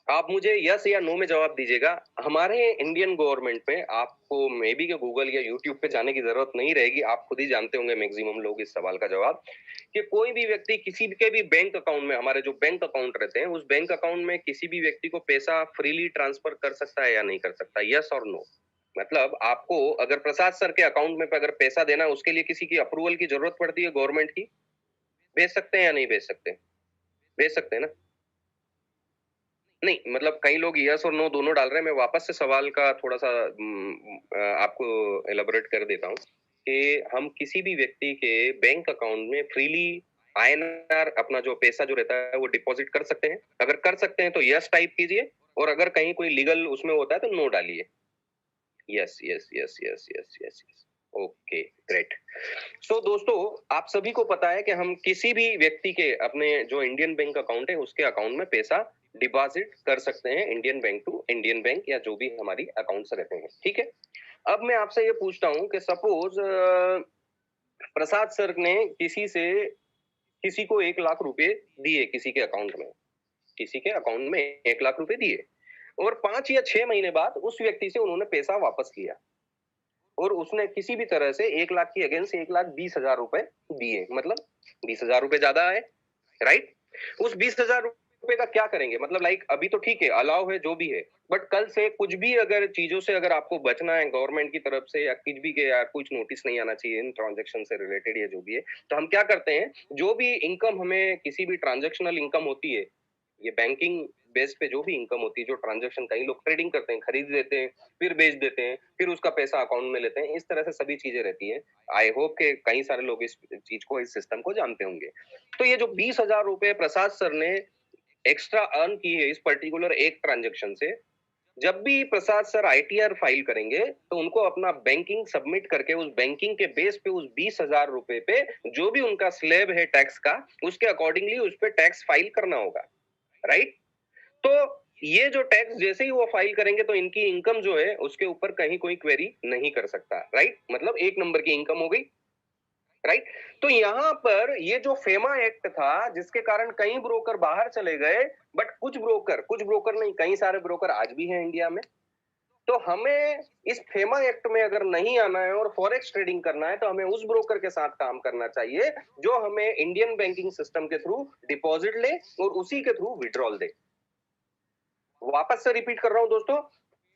आप मुझे यस या नो में जवाब दीजिएगा। हमारे इंडियन गवर्नमेंट में आपको मे बी के गूगल या यूट्यूब पे जाने की जरूरत नहीं रहेगी, आप खुद ही जानते होंगे मैक्सिमम लोग इस सवाल का जवाब, कि कोई भी व्यक्ति किसी के भी बैंक अकाउंट में, हमारे जो बैंक अकाउंट रहते हैं उस बैंक अकाउंट में किसी भी व्यक्ति को पैसा फ्रीली ट्रांसफर कर सकता है या नहीं कर सकता, यस और नो? मतलब आपको अगर प्रसाद सर के अकाउंट में अगर पैसा देना, उसके लिए किसी की अप्रूवल की जरूरत पड़ती है गवर्नमेंट की? भेज सकते हैं या नहीं भेज सकते? भेज सकते हैं ना? नहीं, मतलब कई लोग यस और नो दोनों डाल रहे हैं। मैं वापस से सवाल का थोड़ा सा आपको एलाबोरेट कर देता हूँ कि हम किसी भी व्यक्ति के बैंक अकाउंट में फ्रीली आईएनआर अपना जो पैसा जो रहता है वो डिपॉजिट कर सकते हैं? अगर कर सकते हैं तो यस टाइप कीजिए, और अगर कहीं कोई लीगल उसमें होता है तो नो डालिए। Yes yes yes yes yes yes yes, okay, great. So दोस्तों, आप सभी को पता है कि हम किसी भी व्यक्ति के अपने जो इंडियन बैंक अकाउंट है उसके अकाउंट में पैसा डिपॉजिट कर सकते हैं, Indian bank to Indian bank या जो भी हमारी अकाउंट्स रहते हैं, ठीक है? अब मैं आपसे ये पूछता हूं कि सपोज प्रसाद सर ने किसी को 1 लाख रुपए दिए, किसी के अकाउंट में, किसी के अकाउंट में 1 लाख रुपए दिए, और 5 या 6 महीने बाद उस व्यक्ति से उन्होंने पैसा वापस लिया, और उसने किसी भी तरह से 1 लाख की अगेंस्ट 1,20,000 रुपए दिए, मतलब 20,000 रुपए ज्यादा है, राइट? उस 20,000 रुपए का क्या करेंगे? मतलब लाइक अभी तो ठीक है, अलाउ है, जो भी है, बट कल से कुछ भी अगर चीजों से अगर आपको बचना है गवर्नमेंट की तरफ से, या कुछ भी के या कुछ नोटिस नहीं आना चाहिए इन ट्रांजेक्शन से रिलेटेड या जो भी है, तो हम क्या करते हैं, जो भी इनकम हमें किसी भी ट्रांजेक्शनल इनकम होती है, ये बैंकिंग बेस पे जो भी इनकम होती है, जो ट्रांजेक्शन, कई लोग ट्रेडिंग करते हैं, खरीद लेते हैं, फिर बेच देते हैं, फिर उसका पैसा अकाउंट में लेते हैं, इस तरह से सभी चीजें रहती हैं। आई होप के कई सारे लोग इस चीज को, इस सिस्टम को जानते होंगे। तो ये जो 20,000 रुपए प्रसाद सर ने एक्स्ट्रा अर्न की है इस पर्टिकुलर एक ट्रांजेक्शन से, जब भी प्रसाद सर आईटीआर फाइल करेंगे तो उनको अपना बैंकिंग सबमिट करके उस बैंकिंग के बेस पे उस 20,000 रुपए पे जो भी उनका स्लैब है टैक्स का, उसके अकॉर्डिंगली उस पे टैक्स फाइल करना होगा, राइट? तो ये जो टैक्स जैसे ही वो फाइल करेंगे तो इनकी इनकम जो है उसके ऊपर कहीं कोई क्वेरी नहीं कर सकता, राइट? मतलब 1 नंबर की इनकम हो गई, राइट? तो यहाँ पर ये जो फेमा एक्ट था जिसके कारण कई ब्रोकर बाहर चले गए, बट कुछ ब्रोकर नहीं, कई सारे ब्रोकर आज भी हैं इंडिया में। तो हमें इस फेमा एक्ट में अगर नहीं आना है और फॉरेक्स ट्रेडिंग करना है तो हमें उस ब्रोकर के साथ काम करना चाहिए जो हमें इंडियन बैंकिंग सिस्टम के थ्रू डिपॉजिट ले और उसी के थ्रू विड्रॉल दे। वापस से रिपीट कर रहा हूं दोस्तों,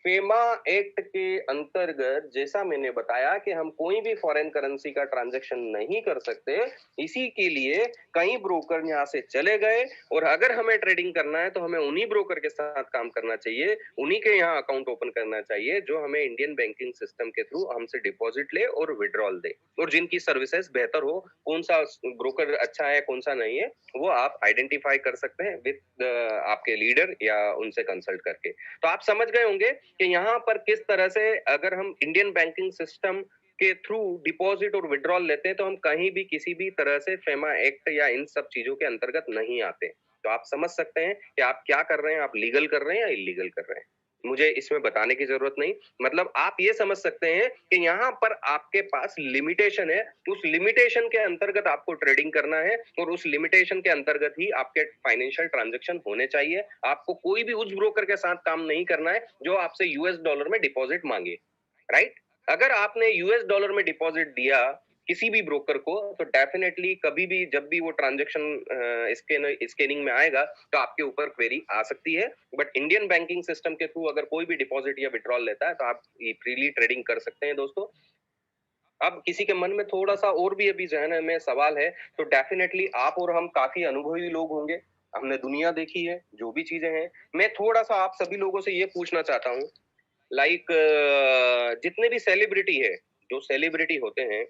फेमा एक्ट के अंतर्गत जैसा मैंने बताया कि हम कोई भी फॉरेन करेंसी का ट्रांजैक्शन नहीं कर सकते, इसी के लिए कई ब्रोकर यहाँ से चले गए, और अगर हमें ट्रेडिंग करना है तो हमें उन्हीं ब्रोकर के साथ काम करना चाहिए, उन्हीं के यहाँ अकाउंट ओपन करना चाहिए जो हमें इंडियन बैंकिंग सिस्टम के थ्रू हमसे डिपॉजिट ले और विड्रॉल दे, और जिनकी सर्विसेज बेहतर हो। कौन सा ब्रोकर अच्छा है कौन सा नहीं है वो आप आइडेंटिफाई कर सकते हैं विद आपके लीडर या उनसे कंसल्ट करके। तो आप समझ गए होंगे कि यहाँ पर किस तरह से अगर हम इंडियन बैंकिंग सिस्टम के थ्रू डिपॉजिट और विड्रॉल लेते हैं तो हम कहीं भी किसी भी तरह से फेमा एक्ट या इन सब चीजों के अंतर्गत नहीं आते। तो आप समझ सकते हैं कि आप क्या कर रहे हैं, आप लीगल कर रहे हैं या इलीगल कर रहे हैं। मुझे इसमें बताने की जरूरत नहीं, मतलब आप ये समझ सकते हैं कि यहाँ पर आपके पास लिमिटेशन है, उस लिमिटेशन के अंतर्गत आपको ट्रेडिंग करना है और उस लिमिटेशन के अंतर्गत ही आपके फाइनेंशियल ट्रांजैक्शन होने चाहिए। आपको कोई भी उस ब्रोकर के साथ काम नहीं करना है जो आपसे यूएस डॉलर में डिपॉजिट मांगे, राइट? अगर आपने यूएस डॉलर में डिपॉजिट दिया किसी भी ब्रोकर को तो डेफिनेटली कभी भी जब भी वो ट्रांजैक्शन स्कैनिंग में आएगा तो आपके ऊपर क्वेरी आ सकती है। बट इंडियन बैंकिंग सिस्टम के थ्रू अगर कोई भी डिपॉजिट या विड्रॉल लेता है तो आप फ्रीली ट्रेडिंग कर सकते हैं दोस्तों। अब किसी के मन में थोड़ा-सा और भी अभी ज़हन में सवाल है, तो डेफ़िनेटली आप और हम काफ़ी अनुभवी लोग होंगे। हमने दुनिया देखी है, जो भी चीज़ें हैं। मैं थोड़ा-सा आप सभी लोगों से ये पूछना चाहता हूँ, लाइक जितने भी सेलिब्रिटी है, जो सेलिब्रिटी होते हैं,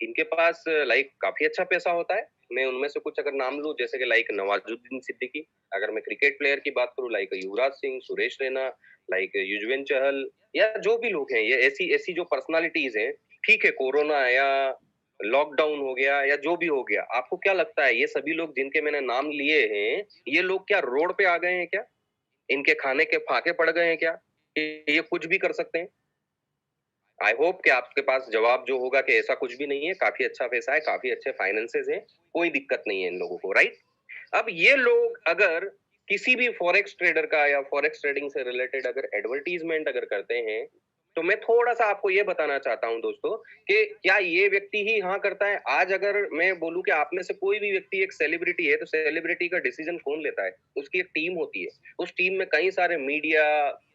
इनके पास लाइक काफ़ी अच्छा पैसा होता है। मैं उनमें से कुछ अगर नाम लूँ, जैसे कि लाइक नवाज़ुद्दीन सिद्दीकी, अगर मैं क्रिकेट प्लेयर की बात करूँ लाइक युवराज सिंह, सुरेश रैना, लाइक युजवेंद्र चहल या जो भी लोग हैं, ये ऐसी ऐसी जो पर्सनैलिटीज़ हैं, ठीक है कोरोना आया, लॉकडाउन हो गया या जो भी हो गया, आपको क्या लगता है ये सभी लोग जिनके मैंने नाम लिए हैं, ये लोग क्या रोड पे आ गए हैं क्या? इनके खाने के फाके पड़ गए हैं क्या? कि ये कुछ भी कर सकते हैं? आई होप कि आपके पास जवाब जो होगा कि ऐसा कुछ भी नहीं है, काफ़ी अच्छा पैसा है, काफ़ी अच्छे फाइनेंसेस हैं, कोई दिक्कत नहीं है इन लोगों को, राइट? अब ये लोग अगर किसी भी फॉरेक्स ट्रेडर का या फॉरेक्स ट्रेडिंग से रिलेटेड अगर एडवर्टाइज़मेंट अगर करते हैं, तो मैं थोड़ा-सा आपको ये बताना चाहता हूँ दोस्तों कि क्या ये व्यक्ति ही हाँ करता है? आज अगर मैं बोलूँ कि आप में से कोई भी व्यक्ति एक सेलिब्रिटी है, तो सेलिब्रिटी का डिसीज़न कौन लेता है? उसकी एक टीम होती है। उस टीम में कई सारे मीडिया,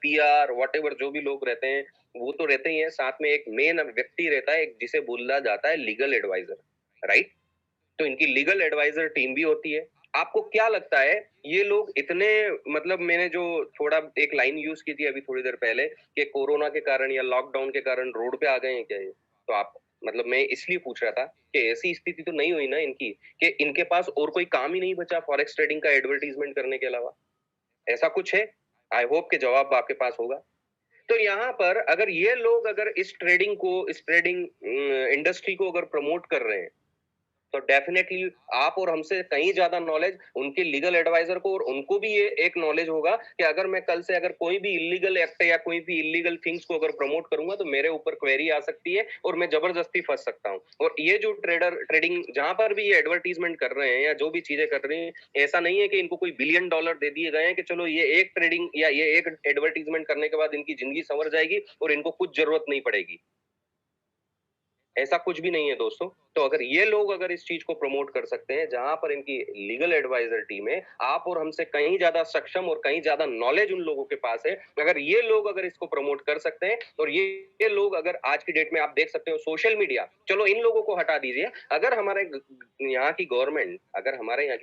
पीआर, व्हाटएवर जो भी लोग रहते हैं, वो तो रहते ही हैं, साथ में एक मेन व्यक्ति रहता है, एक जिसे बोला जाता है लीगल एडवाइज़र, राइट? तो इनकी लीगल एडवाइजर टीम भी होती है। आपको क्या लगता है ये लोग इतने मतलब मैंने जो थोड़ा एक लाइन यूज़ की थी अभी थोड़ी देर पहले कि कोरोना के कारण या लॉकडाउन के कारण रोड पे आ गए हैं क्या ये? तो आप मतलब मैं इसलिए पूछ रहा था कि ऐसी स्थिति तो नहीं हुई ना इनकी कि इनके पास और कोई काम ही नहीं बचा फॉरेक्स ट्रेडिंग का एडवर्टाइज़मेंट करने के अलावा? ऐसा कुछ है? आई होप कि जवाब आपके पास होगा। तो यहाँ पर अगर ये लोग अगर इस ट्रेडिंग को इस ट्रेडिंग इंडस्ट्री को अगर प्रमोट कर रहे हैं तो डेफिनेटली आप और हमसे कहीं ज़्यादा नॉलेज उनके लीगल एडवाइज़र को और उनको भी ये एक नॉलेज होगा कि अगर मैं कल से अगर कोई भी इल्लीगल एक्ट या कोई भी इल्लीगल थिंग्स को अगर प्रमोट करूँगा तो मेरे ऊपर क्वेरी आ सकती है और मैं ज़बरदस्ती फँस सकता हूँ। और ये जो ट्रेडिंग जहाँ पर भी ये एडवर्टाइज़मेंट कर रहे हैं या जो भी चीज़ें कर रहे हैं, ऐसा नहीं है कि इनको कोई बिलियन डॉलर दे दिए गए हैं कि चलो ये एक ट्रेडिंग या ये एक एडवर्टाइज़मेंट करने के बाद इनकी ज़िंदगी संवर जाएगी और इनको कुछ ज़रूरत नहीं पड़ेगी। ऐसा कुछ भी नहीं है दोस्तों। तो अगर ये लोग अगर इस चीज़ को प्रमोट कर सकते हैं, जहाँ पर इनकी लीगल एडवाइज़र टीम है, आप और हमसे कहीं ज़्यादा सक्षम और कहीं ज़्यादा नॉलेज उन लोगों के पास है। अगर ये लोग अगर इसको प्रमोट कर सकते हैं और ये लोग अगर आज की डेट में आप देख सकते हो सोशल मीडिया, चलो इन लोगों को हटा दीजिए। अगर हमारे यहाँ की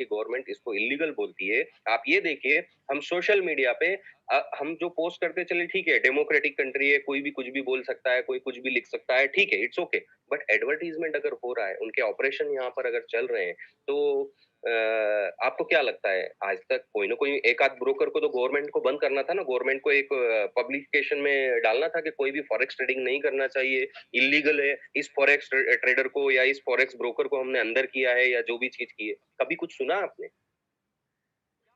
गवर्नमेंट इसको इल्लीगल बोलती है, आप ये देखिए हम सोशल मीडिया पे हम जो पोस्ट करते चले ठीक है, डेमोक्रेटिक कंट्री है, कोई भी कुछ भी बोल सकता है, कोई कुछ भी लिख सकता है, ठीक है, इट्स ओके। बट एडवर्टाइजमेंट अगर हो रहा है, उनके ऑपरेशन यहाँ पर अगर चल रहे हैं, तो आपको क्या लगता है आज तक कोई ना कोई एक आध ब्रोकर को तो गवर्नमेंट को बंद करना था ना, गवर्नमेंट को एक पब्लिकेशन में डालना था कि कोई भी फॉरेक्स ट्रेडिंग नहीं करना चाहिए, इलीगल है, इस फॉरेक्स ट्रेडर को या इस फॉरेक्स ब्रोकर को हमने अंदर किया है या जो भी चीज की है। कभी कुछ सुना आपने?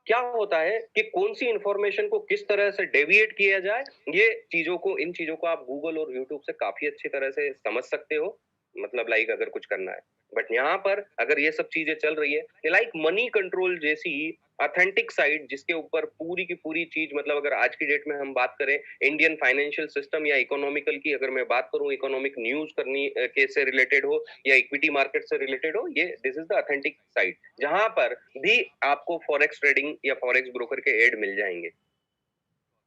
क्या होता है कि कौन-सी इन्फॉर्मेशन को किस तरह से डेविएट किया जाए, इन चीज़ों को आप गूगल और यूट्यूब से काफ़ी अच्छी तरह से समझ सकते हो, मतलब लाइक अगर कुछ करना है। बट यहाँ पर अगर ये सब चीज़ें चल रही है, ये लाइक मनी कंट्रोल जैसी ऑथेंटिक साइट जिसके ऊपर पूरी की पूरी चीज़ मतलब अगर आज की डेट में हम बात करें, इंडियन फाइनेंशियल सिस्टम या इकोनॉमिकल की अगर मैं बात करूँ, इकोनॉमिक न्यूज़ करनी के से रिलेटेड हो या इक्विटी मार्केट से रिलेटेड हो, ये this is the authentic site. जहाँ पर भी आपको फॉरेक्स ट्रेडिंग या फॉरेक्स ब्रोकर के ऐड मिल जाएँगे।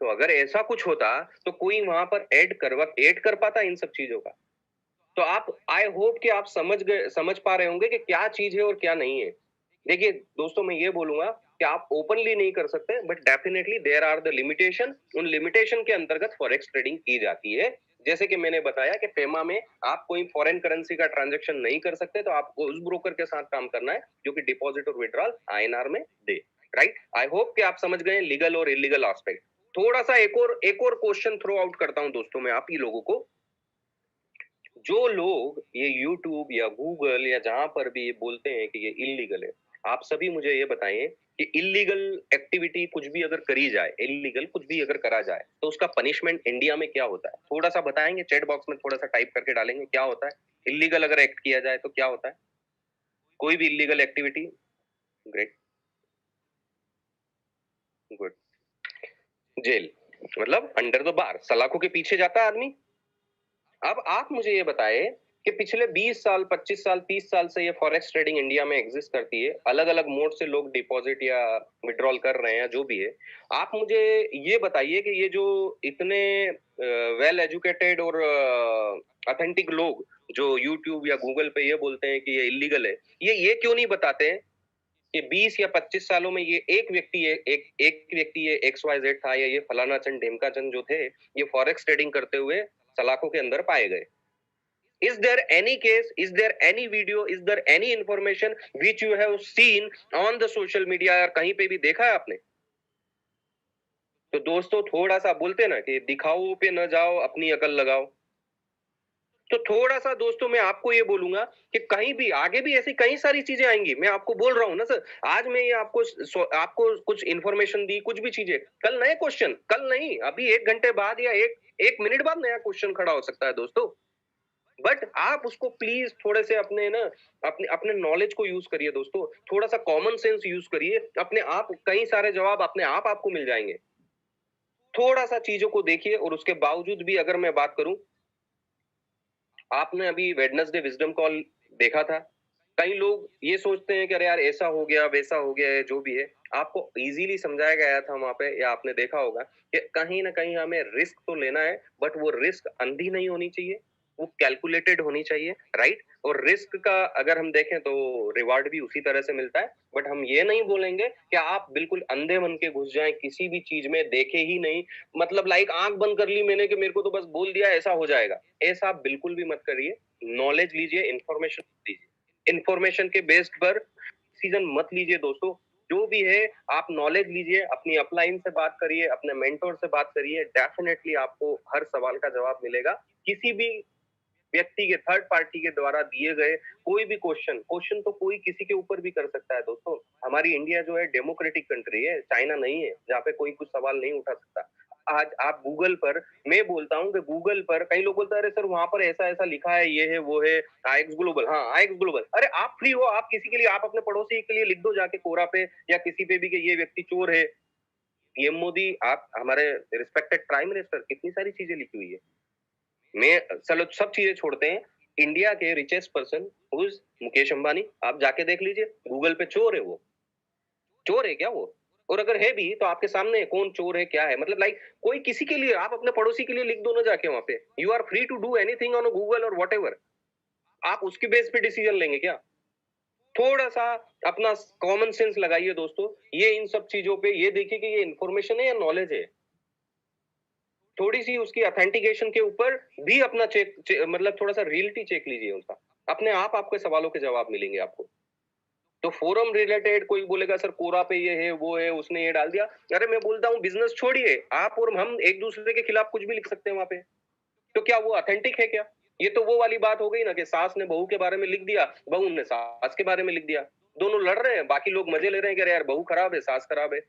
तो अगर ऐसा कुछ होता, तो कोई वहाँ पर ऐड कर पाता इन सब चीज़ों का? तो आप आई होप कि आप समझ पा रहे होंगे कि क्या चीज़ है और क्या नहीं है। देखिए दोस्तों मैं ये बोलूँगा कि आप ओपनली नहीं कर सकते but definitely there are the limitation उन लिमिटेशन के अंतर्गत फॉरेक्स ट्रेडिंग की जाती है। जैसे कि मैंने बताया कि फेमा में आप कोई फॉरेन करेंसी का ट्रांज़ैक्शन नहीं कर सकते तो आपको उस ब्रोकर के साथ काम करना है जो कि डिपॉज़िट और विथड्रॉल आईएनआर में दे, राइट? आई होप कि आप समझ गए लीगल और इल्लीगल एस्पेक्ट। थोड़ा-सा एक और क्वेश्चन थ्रो आउट करता हूँ दोस्तों मैं आप ही लोगों को। जो लोग ये यूट्यूब या गूगल या जहाँ पर भी ये बोलते हैं कि ये इल्लीगल है, आप सभी मुझे ये बताइए कि इल्लीगल एक्टिविटी कुछ भी अगर करी जाए, इल्लीगल कुछ भी अगर करा जाए, तो उसका पनिशमेंट इंडिया में क्या होता है? थोड़ा-सा बताएँगे? चैट बॉक्स में थोड़ा-सा टाइप करके डालेंगे, क्या होता है? इल्लीगल अगर एक्ट किया जाए तो क्या होता है? कोई भी illegal activity? Great, good. Jail, मतलब अंडर द बार, सलाखों के पीछे जाता है आदमी। अब आप मुझे ये बताएँ कि पिछले 20 साल, 25 साल, 30 साल से ये फॉरेक्स ट्रेडिंग इंडिया में एग्ज़िस्ट करती है। अलग-अलग मोड से लोग डिपॉज़िट या विथड्रॉल कर रहे हैं, जो भी है। आप मुझे ये बताइए कि ये जो इतने वेल एजुकेटेड और ऑथेंटिक लोग जो यूट्यूब या गूगल पे ये बोलते हैं कि ये इल्लीगल है, ये क्यों नहीं बताते हैं कि 20 या 25 सालों में ये एक व्यक्ति ये XYZ था या ये फलाना चंद ढिमका चंद जो थे, ये फॉरेक्स ट्रेडिंग करते हुए सलाखों के अंदर पाए गए। Is there any case? Is there any video? Is there any information which you have seen on the social media या कहीं पे भी देखा है आपने? तो दोस्तों थोड़ा सा बोलते हैं ना कि दिखाओ पे न जाओ, अपनी अकल लगाओ। तो थोड़ा सा दोस्तों मैं आपको ये बोलूंगा कि कहीं भी आगे भी ऐसी कई सारी चीजें आएंगी। मैं आपको बोल रहा हूँ ना सर, आज मैं ये आपको कुछ इंफॉर्मेशन दी, कुछ भी चीजें, कल नए क्वेश्चन, कल नहीं, अभी 1 घंटे बाद या एक मिनट बाद नया क्वेश्चन खड़ा हो सकता है दोस्तों। बट आप उसको प्लीज थोड़े से अपने ना अपने अपने नॉलेज को यूज करिए दोस्तों, थोड़ा सा कॉमन सेंस यूज करिए, अपने आप कई सारे जवाब अपने आप आपको मिल जाएंगे। थोड़ा सा चीजों को देखिए। और उसके बावजूद भी अगर मैं बात करूं, आपने अभी वेडनेसडे विजडम कॉल देखा था। कई लोग ये सोचते हैं कि अरे यार ऐसा हो गया, वैसा हो गया है, जो भी है। आपको इजीली समझाया गया था वहां पे, या आपने देखा होगा कि कहीं ना कहीं हमें रिस्क तो लेना है, बट वो रिस्क अंधी नहीं होनी चाहिए, वो कैलकुलेटेड होनी चाहिए, राइट। और रिस्क का अगर हम देखें तो रिवार्ड भी उसी तरह से मिलता है। बट हम ये नहीं बोलेंगे कि आप बिल्कुल अंधे बन के घुस जाएं किसी भी चीज में, देखे ही नहीं, मतलब लाइक आंख बंद कर ली मैंने कि मेरे को तो बस बोल दिया ऐसा हो जाएगा। ऐसा आप बिल्कुल भी मत करिए। नॉलेज लीजिए, इंफॉर्मेशन लीजिए, इंफॉर्मेशन के बेस्ड पर सीजन मत लीजिए दोस्तों। जो भी है आप नॉलेज लीजिए, अपनी अपलाइन से बात करिए, अपने मेंटोर से बात करिए, डेफिनेटली आपको हर सवाल का जवाब मिलेगा। किसी भी व्यक्ति के, थर्ड पार्टी के द्वारा दिए गए कोई भी क्वेश्चन तो कोई किसी के ऊपर भी कर सकता है दोस्तों। हमारी इंडिया जो है डेमोक्रेटिक कंट्री है, चाइना नहीं है जहाँ पे कोई कुछ सवाल नहीं उठा सकता। आज आप गूगल पर, मैं बोलता हूँ कि गूगल पर कई लोग बोलते हैं अरे सर वहां पर ऐसा ऐसा लिखा है, ये है वो है, आईएक्स ग्लोबल, हाँ आईएक्स ग्लोबल। अरे आप फ्री हो, आप किसी के लिए, आप अपने पड़ोसी के लिए लिख दो जाके कोरा पे या किसी पे भी कि ये व्यक्ति चोर है। पीएम मोदी, आप हमारे रिस्पेक्टेड प्राइम मिनिस्टर, कितनी सारी चीजें लिखी हुई है। मैं चलो सब चीजें छोड़ते हैं, इंडिया के रिचेस्ट पर्सन मुकेश अंबानी, आप जाके देख लीजिए गूगल पे, चोर है वो, चोर है क्या वो? और अगर है भी तो आपके सामने है, कौन चोर है क्या है, मतलब लाइक कोई किसी के लिए, आप अपने पड़ोसी के लिए लिख दो ना जाके वहां पे, you are free to do anything on Google और वॉट, आप उसकी बेस पे डिसीजन लेंगे क्या? थोड़ा सा अपना कॉमन सेंस लगाइए दोस्तों, ये इन सब चीजों पे ये देखिए कि ये इन्फॉर्मेशन है या नॉलेज है। थोड़ी सी उसकी ऑथेंटिकेशन के ऊपर भी अपना मतलब थोड़ा सा रियलिटी चेक लीजिए उसका, अपने आप आपके सवालों के जवाब मिलेंगे आपको। तो फोरम रिलेटेड कोई बोलेगा सर कोरा पे ये है वो है, उसने ये डाल दिया, अरे मैं बोलता हूँ बिजनेस छोड़िए, आप और हम एक दूसरे के खिलाफ कुछ भी लिख सकते हैं वहां पे। तो क्या वो ऑथेंटिक है क्या? ये तो वो वाली बात हो गई ना कि सास ने बहू के बारे में लिख दिया, बहू ने सास के बारे में लिख दिया, दोनों लड़ रहे हैं, बाकी लोग मजे ले रहे हैं कि अरे यार बहू खराब है, सास खराब है।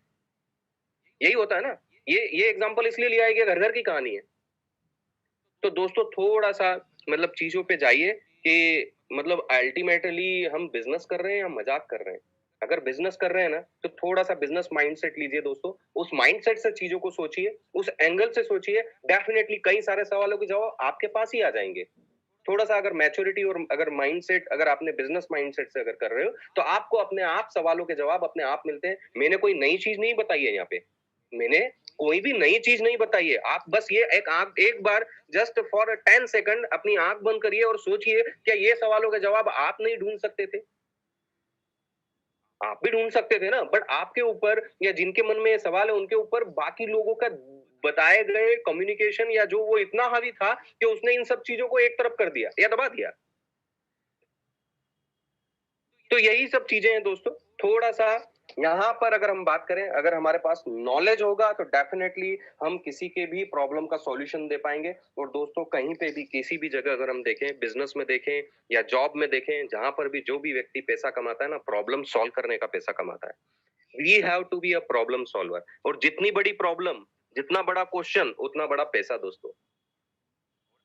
यही होता है ना। ये एग्जांपल इसलिए लिया है कि घर घर की कहानी है। तो दोस्तों थोड़ा सा मतलब चीजों पे जाइए कि मतलब अल्टीमेटली हम बिजनेस कर रहे हैं या मजाक कर रहे हैं। अगर बिजनेस कर रहे हैं ना तो थोड़ा सा बिजनेस माइंडसेट लीजिए दोस्तों, उस माइंडसेट से चीजों को सोचिए, उस एंगल से सोचिए, डेफिनेटली कई सारे सवालों के जवाब आपके पास ही आ जाएंगे। थोड़ा सा अगर मैच्योरिटी और अगर माइंडसेट, अगर आपने बिजनेस माइंडसेट से अगर कर रहे हो तो आपको अपने आप सवालों के जवाब अपने आप मिलते हैं। मैंने कोई नई चीज नहीं बताई है यहाँ पे, मैंने कोई भी नई चीज नहीं बताई है। आप बस ये एक बार जस्ट फॉर 10 सेकंड अपनी आंख बंद करिए और सोचिए, क्या ये सवालों के जवाब आप नहीं ढूंढ सकते थे? आप भी ढूंढ सकते थे ना, बट आपके ऊपर या जिनके मन में ये सवाल है उनके ऊपर बाकी लोगों का बताए गए कम्युनिकेशन या जो वो इतना हावी था कि उसने इन सब चीजों को एक तरफ कर दिया या दबा दिया। तो यही सब चीजें हैं दोस्तों। थोड़ा सा यहाँ पर अगर हम बात करें, अगर हमारे पास नॉलेज होगा तो डेफिनेटली हम किसी के भी प्रॉब्लम का सॉल्यूशन दे पाएंगे। और दोस्तों कहीं पे भी किसी भी जगह अगर हम देखें, बिजनेस में देखें या जॉब में देखें, जहां पर भी जो भी व्यक्ति पैसा कमाता है ना, प्रॉब्लम सॉल्व करने का पैसा कमाता है। We have to be a problem solver. और जितनी बड़ी प्रॉब्लम, जितना बड़ा क्वेश्चन, उतना बड़ा पैसा दोस्तों।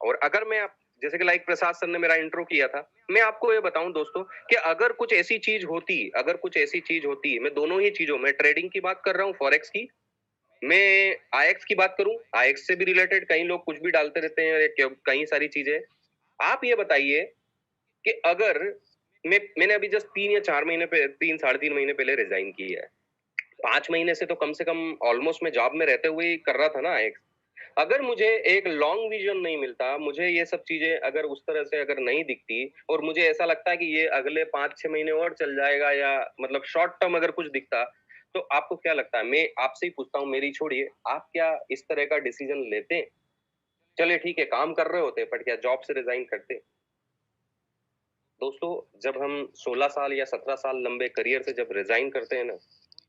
और अगर मैं आप जैसे कि लाइक प्रसाद सर ने मेरा इंट्रो किया था, मैं आपको ये बताऊं दोस्तों कि अगर कुछ ऐसी चीज होती, अगर कुछ ऐसी चीज होती, मैं दोनों ही चीजों में ट्रेडिंग की बात कर रहा हूँ, फॉरेक्स की, मैं आईएक्स की बात करूं, आईएक्स से भी रिलेटेड कई लोग कुछ भी डालते रहते हैं, कई सारी चीजें। आप ये बताइए कि अगर मैंने अभी जस्ट 3 या 4 महीने पे 3 साढ़े 3 महीने पहले रिजाइन की है, 5 महीने से तो कम ऑलमोस्ट मैं जॉब में रहते हुए ही कर रहा था ना आईएक्स। अगर मुझे एक लॉन्ग विज़न नहीं मिलता, मुझे ये सब चीज़ें अगर उस तरह से अगर नहीं दिखती और मुझे ऐसा लगता है कि ये अगले 5-6 महीने और चल जाएगा या मतलब शॉर्ट टर्म अगर कुछ दिखता, तो आपको क्या लगता है? मैं आपसे ही पूछता हूँ, मेरी छोड़िए, आप क्या इस तरह का डिसीज़न लेते? चलिए ठीक है, काम कर रहे होते, बट क्या जॉब से रिज़ाइन करते? दोस्तों, जब हम 16 साल या 17 साल लंबे करियर से जब रिज़ाइन करते हैं ना,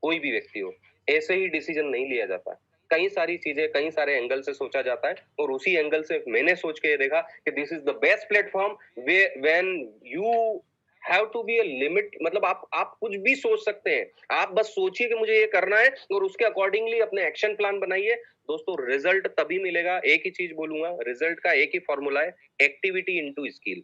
कोई भी व्यक्ति हो, ऐसे ही डिसीज़न नहीं लिया जाता। कई सारी चीज़ें, कई सारे एंगल से सोचा जाता है और उसी एंगल से मैंने सोच के ये देखा कि this is the best platform way when you have to be a limit मतलब आप कुछ भी सोच सकते हैं। आप बस सोचिए कि मुझे ये करना है और उसके अकॉर्डिंगली अपने एक्शन प्लान बनाइए। दोस्तों, रिज़ल्ट तभी मिलेगा, एक ही चीज़ बोलूँगा, रिज़ल्ट का एक ही फ़ॉर्मूला है, एक्टिविटी इंटू स्किल।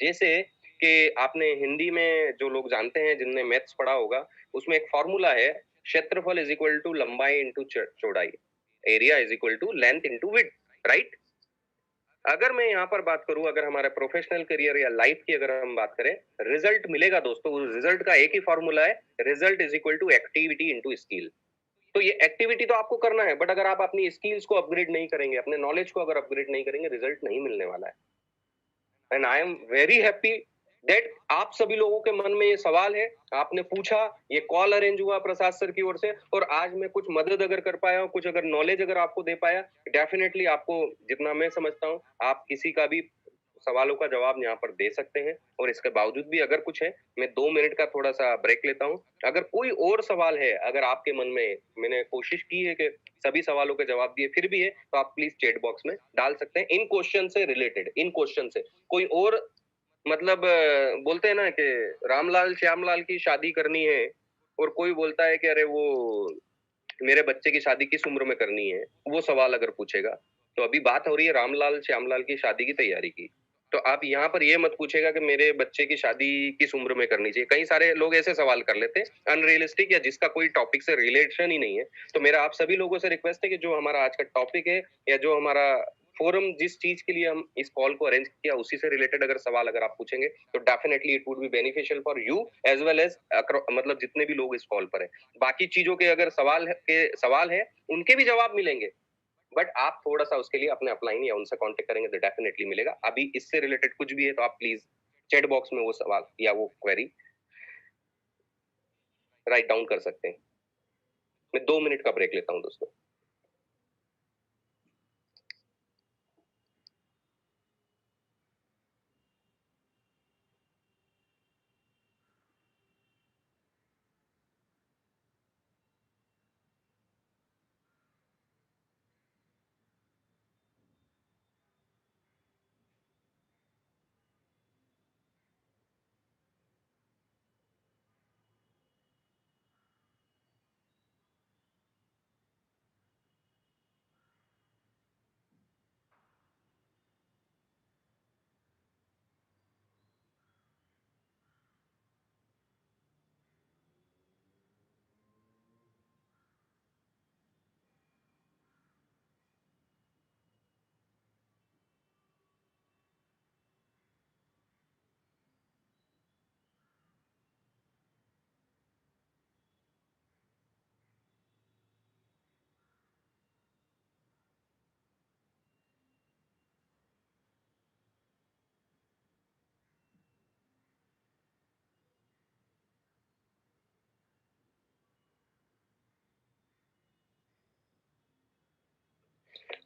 जैसे कि आपने हिंदी में जो लोग जानते हैं, जिनने मैथ्स पढ़ा होगा, उसमें एक फ़ॉर्मूला है, क्षेत्रफल इज़ इक्वल टू लंबाई इंटू चौड़ाई, area is equal to length into width, right? अगर मैं यहाँ पर बात करूँ, अगर हमारे प्रोफ़ेशनल करियर या लाइफ़ की अगर हम बात करें, रिज़ल्ट मिलेगा दोस्तों, उस रिज़ल्ट का एक ही फ़ॉर्मूला है, result is equal to activity into skill. तो ये एक्टिविटी तो आपको करना है, बट अगर आप अपनी स्किल्स को अपग्रेड नहीं करेंगे, अपने नॉलेज को अगर अपग्रेड नहीं करेंगे, रिज़ल्ट नहीं मिलने वाला है। And I am very happy that आप सभी लोगों के मन में ये सवाल है, आपने पूछा, ये कॉल अरेंज हुआ प्रसाद सर की ओर से और आज मैं कुछ मदद अगर कर पाया हूँ, कुछ अगर नॉलेज अगर आपको दे पाया, डेफिनिटली आपको जितना मैं समझता हूँ, आप किसी का भी सवालों का जवाब यहाँ पर दे सकते हैं और इसके बावजूद भी अगर कुछ है, मैं 2 मिनट का थोड़ा-सा ब्रेक लेता हूँ। अगर कोई और सवाल है, अगर आपके मन में मैंने कोशिश की है कि सभी सवालों के जवाब दिए, फिर भी है, तो आप प्लीज़ चैट बॉक्स में डाल सकते हैं इन क्वेश्चन से रिलेटेड, इन क्वेश्चन से। कोई और मतलब बोलते हैं ना कि रामलाल श्यामलाल की शादी करनी है और कोई बोलता है कि अरे वो मेरे बच्चे की शादी किस उम्र में करनी है, वो सवाल अगर पूछेगा, तो अभी बात हो रही है रामलाल श्यामलाल की शादी की तैयारी की। तो आप यहाँ पर ये मत पूछिएगा कि मेरे बच्चे की शादी किस उम्र में करनी चाहिए। कई सारे लोग ऐसे सवाल कर लेते हैं अनरियलिस्टिक या जिसका कोई टॉपिक से रिलेशन ही नहीं है। तो मेरा आप सभी लोगों से रिक्वेस्ट है कि जो हमारा आज का टॉपिक है या जो हमारा फोरम जिस चीज के लिए हम इस कॉल को अरेंज किया उसी से रिलेटेड अगर सवाल अगर आप पूछेंगे तो definitely it would be beneficial for you as well as मतलब जितने भी लोग इस कॉल पर है। बाकी चीजों के अगर सवाल है उनके भी जवाब मिलेंगे, बट आप थोड़ा-सा उसके लिए अपने अपलाइन या उनसे कॉन्टैक्ट करेंगे तो डेफिनिटली मिलेगा। अभी इससे रिलेटेड कुछ भी है तो आप प्लीज़ चैट बॉक्स में वो सवाल या वो क्वेरी राइट डाउन कर सकते हैं। मैं 2 मिनट का ब्रेक लेता हूँ दोस्तों।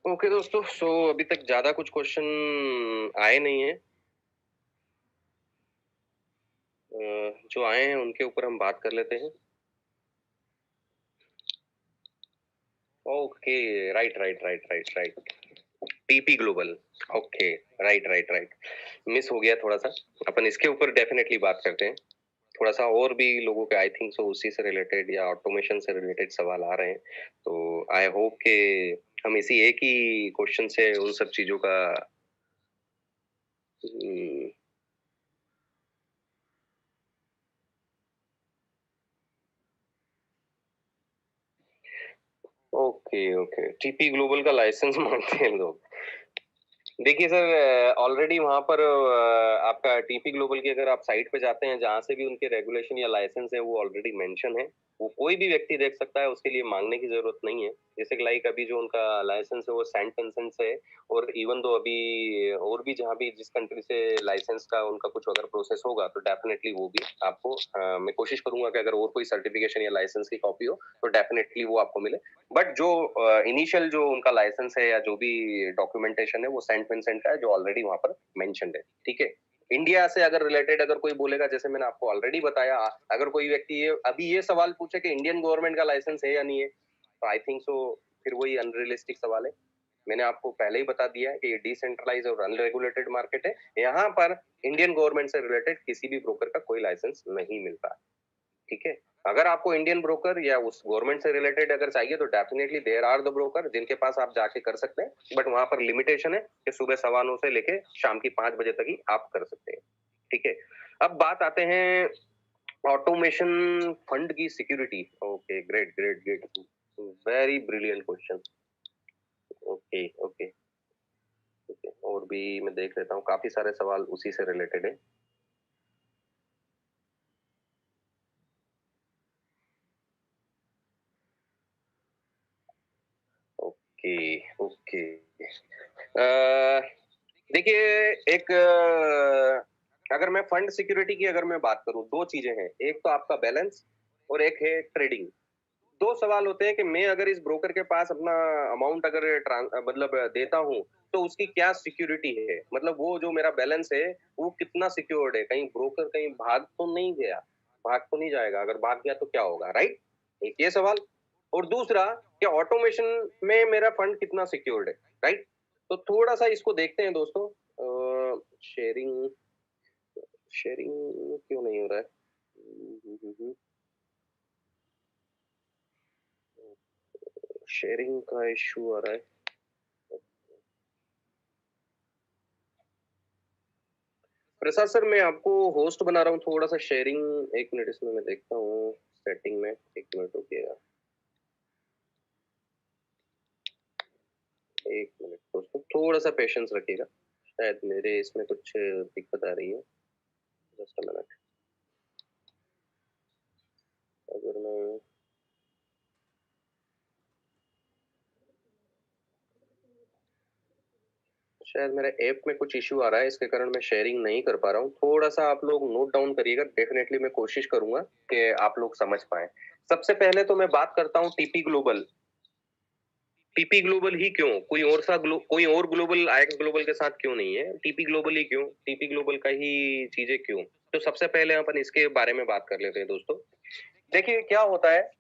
ओके दोस्तों, सो अभी तक ज़्यादा कुछ क्वेश्चन आए नहीं हैं। जो आए हैं उनके ऊपर हम बात कर लेते हैं। Okay, right, right, right, right, right. TP global, okay, right, right, right. Miss हो गया थोड़ा-सा। अपन इसके ऊपर डेफिनिटली बात करते हैं। थोड़ा-सा और भी लोगों के आई थिंक सो उसी से रिलेटेड या ऑटोमेशन से रिलेटेड सवाल आ रहे हैं। तो आई होप कि हम इसी एक ही क्वेश्चन से उन सब चीज़ों का उम, ओके, ओके। टीपी ग्लोबल का लाइसेंस माँगते हैं लोग। देखिए सर, ऑलरेडी वहाँ पर आपका टीपी ग्लोबल की अगर आप साइट पे जाते हैं, जहाँ से भी उनके रेगुलेशन या लाइसेंस है, वो ऑलरेडी मेंशन है। वो कोई भी व्यक्ति देख सकता है, उसके लिए माँगने की ज़रूरत नहीं है। जैसे कि लाइक अभी जो उनका लाइसेंस है वो सेंट विंसेंट से है, और इवन दो अभी और भी जहाँ भी जिस कंट्री से लाइसेंस का उनका कुछ अगर प्रोसेस होगा तो डेफिनेटली वो भी आपको मैं कोशिश करूंगा कि अगर और कोई सर्टिफिकेशन या लाइसेंस की कॉपी हो तो डेफिनेटली वो आपको मिले। बट जो इनिशियल जो उनका लाइसेंस है या जो भी डॉक्यूमेंटेशन है वो सेंट विंसेंट का है, जो ऑलरेडी वहां पर मेंशन्ड है। ठीक है। इंडिया से अगर रिलेटेड अगर कोई बोलेगा, जैसे मैंने आपको ऑलरेडी बताया, अगर कोई व्यक्ति ये अभी ये सवाल पूछे कि इंडियन गवर्नमेंट का लाइसेंस है या नहीं है, तो आई थिंक सो फिर वही अनरियलिस्टिक सवाल है। मैंने आपको पहले ही बता दिया है कि ये डिसेंट्रलाइज और अनरेगुलेटेड मार्केट है। यहाँ पर इंडियन गवर्नमेंट से रिलेटेड किसी भी ब्रोकर का कोई लाइसेंस नहीं मिलता। ठीक है। अगर आपको इंडियन ब्रोकर या उस गवर्नमेंट से रिलेटेड अगर चाहिए तो definitely there are the broker जिनके पास आप जाके कर सकते हैं, बट वहां पर लिमिटेशन है कि सुबह 9:15 से लेके शाम की 5 बजे तक ही आप कर सकते हैं। ठीक है। अब बात आते हैं ऑटोमेशन फंड की security. Okay, great great great, very brilliant question. Okay okay okay, और भी मैं देख लेता हूँ, काफी सारे सवाल उसी से रिलेटेड है। Okay okay. देखिए, एक अगर मैं फंड सिक्योरिटी की अगर मैं बात करूं, दो चीजें हैं, एक तो आपका बैलेंस और एक है ट्रेडिंग। दो सवाल होते हैं कि मैं अगर इस ब्रोकर के पास अपना अमाउंट अगर मतलब देता हूं तो उसकी क्या सिक्योरिटी है, मतलब वो जो मेरा बैलेंस है वो कितना सिक्योर्ड है, कहीं ब्रोकर कहीं भाग तो नहीं गया, भाग तो नहीं जाएगा, अगर भाग गया तो क्या होगा, राइट? एक ये सवाल। और दूसरा कि ऑटोमेशन में मेरा फंड कितना सिक्योर्ड है, राइट? तो थोड़ा सा इसको देखते हैं दोस्तों। शेयरिंग शेयरिंग क्यों नहीं हो रहा है? शेयरिंग का इश्यू आ रहा है। प्रसाद सर, मैं आपको होस्ट बना रहा हूँ, थोड़ा सा शेयरिंग, एक मिनट इसमें मैं देखता हूँ सेटिंग में, एक मिनट रुकिएगा, एक मिनट दोस्तों, थोड़ा सा पेशेंस रखिएगा, शायद मेरे इसमें कुछ दिक्कत आ रही है। Just a minute. अगर मैं शायद मेरे ऐप में कुछ इश्यू आ रहा है, इसके कारण मैं शेयरिंग नहीं कर पा रहा हूँ, थोड़ा सा आप लोग नोट डाउन करिएगा, डेफिनेटली मैं कोशिश करूंगा कि आप लोग समझ पाए। सबसे पहले तो मैं बात करता हूँ टीपी ग्लोबल। टीपी ग्लोबल ही क्यों, कोई और ग्लोबल आईएक्स ग्लोबल के साथ क्यों नहीं है, टीपी ग्लोबल ही क्यों, टीपी ग्लोबल का ही चीजें क्यों? तो सबसे पहले अपन इसके बारे में बात कर लेते हैं दोस्तों। देखिए क्या होता है,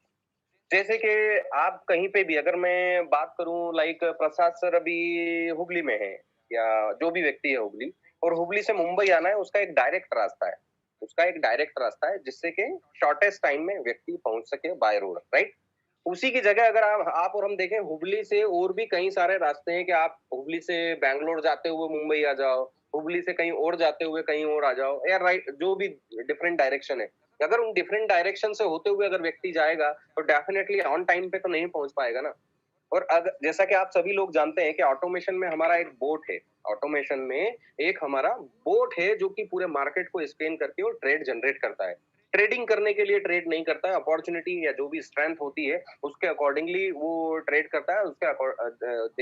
जैसे कि आप कहीं पे भी अगर मैं बात करूं, लाइक प्रसाद सर अभी हुगली में है, या जो भी व्यक्ति है हुगली, और हुगली से मुंबई आना है, उसका एक डायरेक्ट रास्ता है, उसका एक डायरेक्ट रास्ता है जिससे कि शॉर्टेस्ट टाइम में व्यक्ति पहुंच सके बाय रोड, राइट? उसी की जगह अगर आप और हम देखें, हुबली से और भी कई सारे रास्ते हैं कि आप हुबली से बैंगलोर जाते हुए मुंबई आ जाओ, हुबली से कहीं और जाते हुए कहीं और आ जाओ, या राइट, जो भी डिफरेंट डायरेक्शन है, अगर उन डिफरेंट डायरेक्शन से होते हुए अगर व्यक्ति जाएगा तो डेफिनेटली ऑन टाइम पे तो नहीं पहुंच पाएगा ना। और अगर जैसा कि आप सभी लोग जानते हैं कि ऑटोमेशन में हमारा एक बोट है, ऑटोमेशन में एक हमारा बोट है जो कि पूरे मार्केट को स्कैन करके और ट्रेड जनरेट करता है। ट्रेडिंग करने के लिए ट्रेड नहीं करता है, अपॉर्चुनिटी या जो भी स्ट्रेंथ होती है उसके अकॉर्डिंगली वो ट्रेड करता है,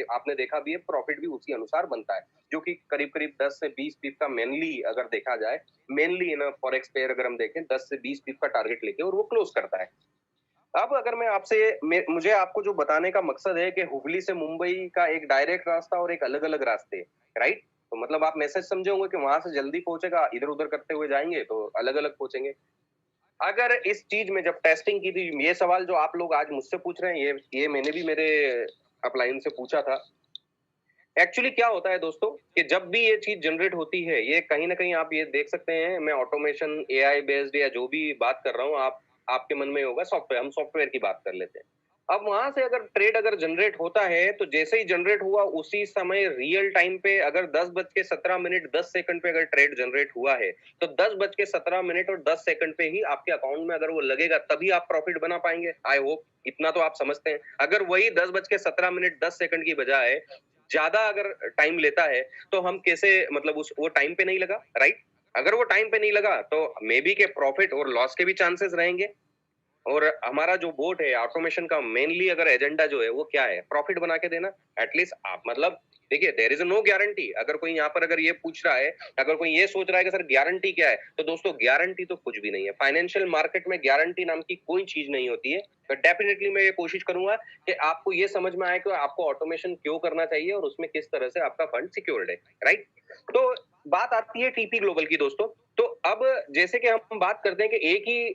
आपने देखा भी है, प्रॉफिट भी उसी अनुसार बनता है, जो कि करीब करीब 10 से 20 पीप का मेनली अगर देखा जाए, मेनली इन फॉरेक्स पेयर अगर हम देखें 10 से 20 पीप का टारगेट लेके और वो क्लोज करता है। अब अगर मैं आपसे मुझे आपको जो बताने का मकसद है कि हुबली से मुंबई का एक डायरेक्ट रास्ता और एक अलग अलग रास्ते, राइट? तो मतलब आप मैसेज समझे होंगे कि वहां से जल्दी पहुंचेगा, इधर उधर करते हुए जाएंगे तो अलग अलग पहुंचेंगे। अगर इस चीज में जब टेस्टिंग की थी, ये सवाल जो आप लोग आज मुझसे पूछ रहे हैं, ये मैंने भी मेरे अपलाइन से पूछा था। एक्चुअली क्या होता है दोस्तों कि जब भी ये चीज जनरेट होती है, ये कहीं ना कहीं आप ये देख सकते हैं, मैं ऑटोमेशन एआई बेस्ड या जो भी बात कर रहा हूँ, आप आपके मन में होगा सॉफ्टवेयर, हम सॉफ्टवेयर की बात कर लेते हैं। अब वहां से अगर ट्रेड अगर जनरेट होता है तो जैसे ही जनरेट हुआ उसी समय रियल टाइम पे अगर 10:17 10 सेकंड पे अगर ट्रेड जनरेट हुआ है तो 10:17 और 10 सेकंड पे ही आपके अकाउंट में अगर वो लगेगा, तभी आप प्रॉफिट बना पाएंगे। आई होप इतना तो आप समझते हैं। अगर वही 10:17 10 सेकंड की बजाय ज्यादा अगर टाइम लेता है तो हम कैसे, मतलब उस वो टाइम पे नहीं लगा, राइट? अगर वो टाइम पे नहीं लगा तो मे बी के प्रॉफिट और लॉस के भी चांसेस रहेंगे। और हमारा जो बोट है ऑटोमेशन का मेनली अगर एजेंडा जो है वो क्या है, प्रॉफिट बना के देना। एटलीस्ट आप मतलब देखिए देयर इज नो गारंटी। अगर कोई यहाँ पर अगर ये पूछ रहा है, अगर कोई ये सोच रहा है कि सर गारंटी क्या है, तो दोस्तों गारंटी तो कुछ भी नहीं है। फाइनेंशियल मार्केट में गारंटी नाम की कोई चीज नहीं होती है। तो डेफिनेटली मैं ये कोशिश करूंगा कि आपको ये समझ में आए कि आपको ऑटोमेशन क्यों करना चाहिए और उसमें किस तरह से आपका फंड सिक्योर्ड है, राइट। तो बात आती है टीपी ग्लोबल की दोस्तों। तो अब जैसे कि हम बात करते हैं कि एक ही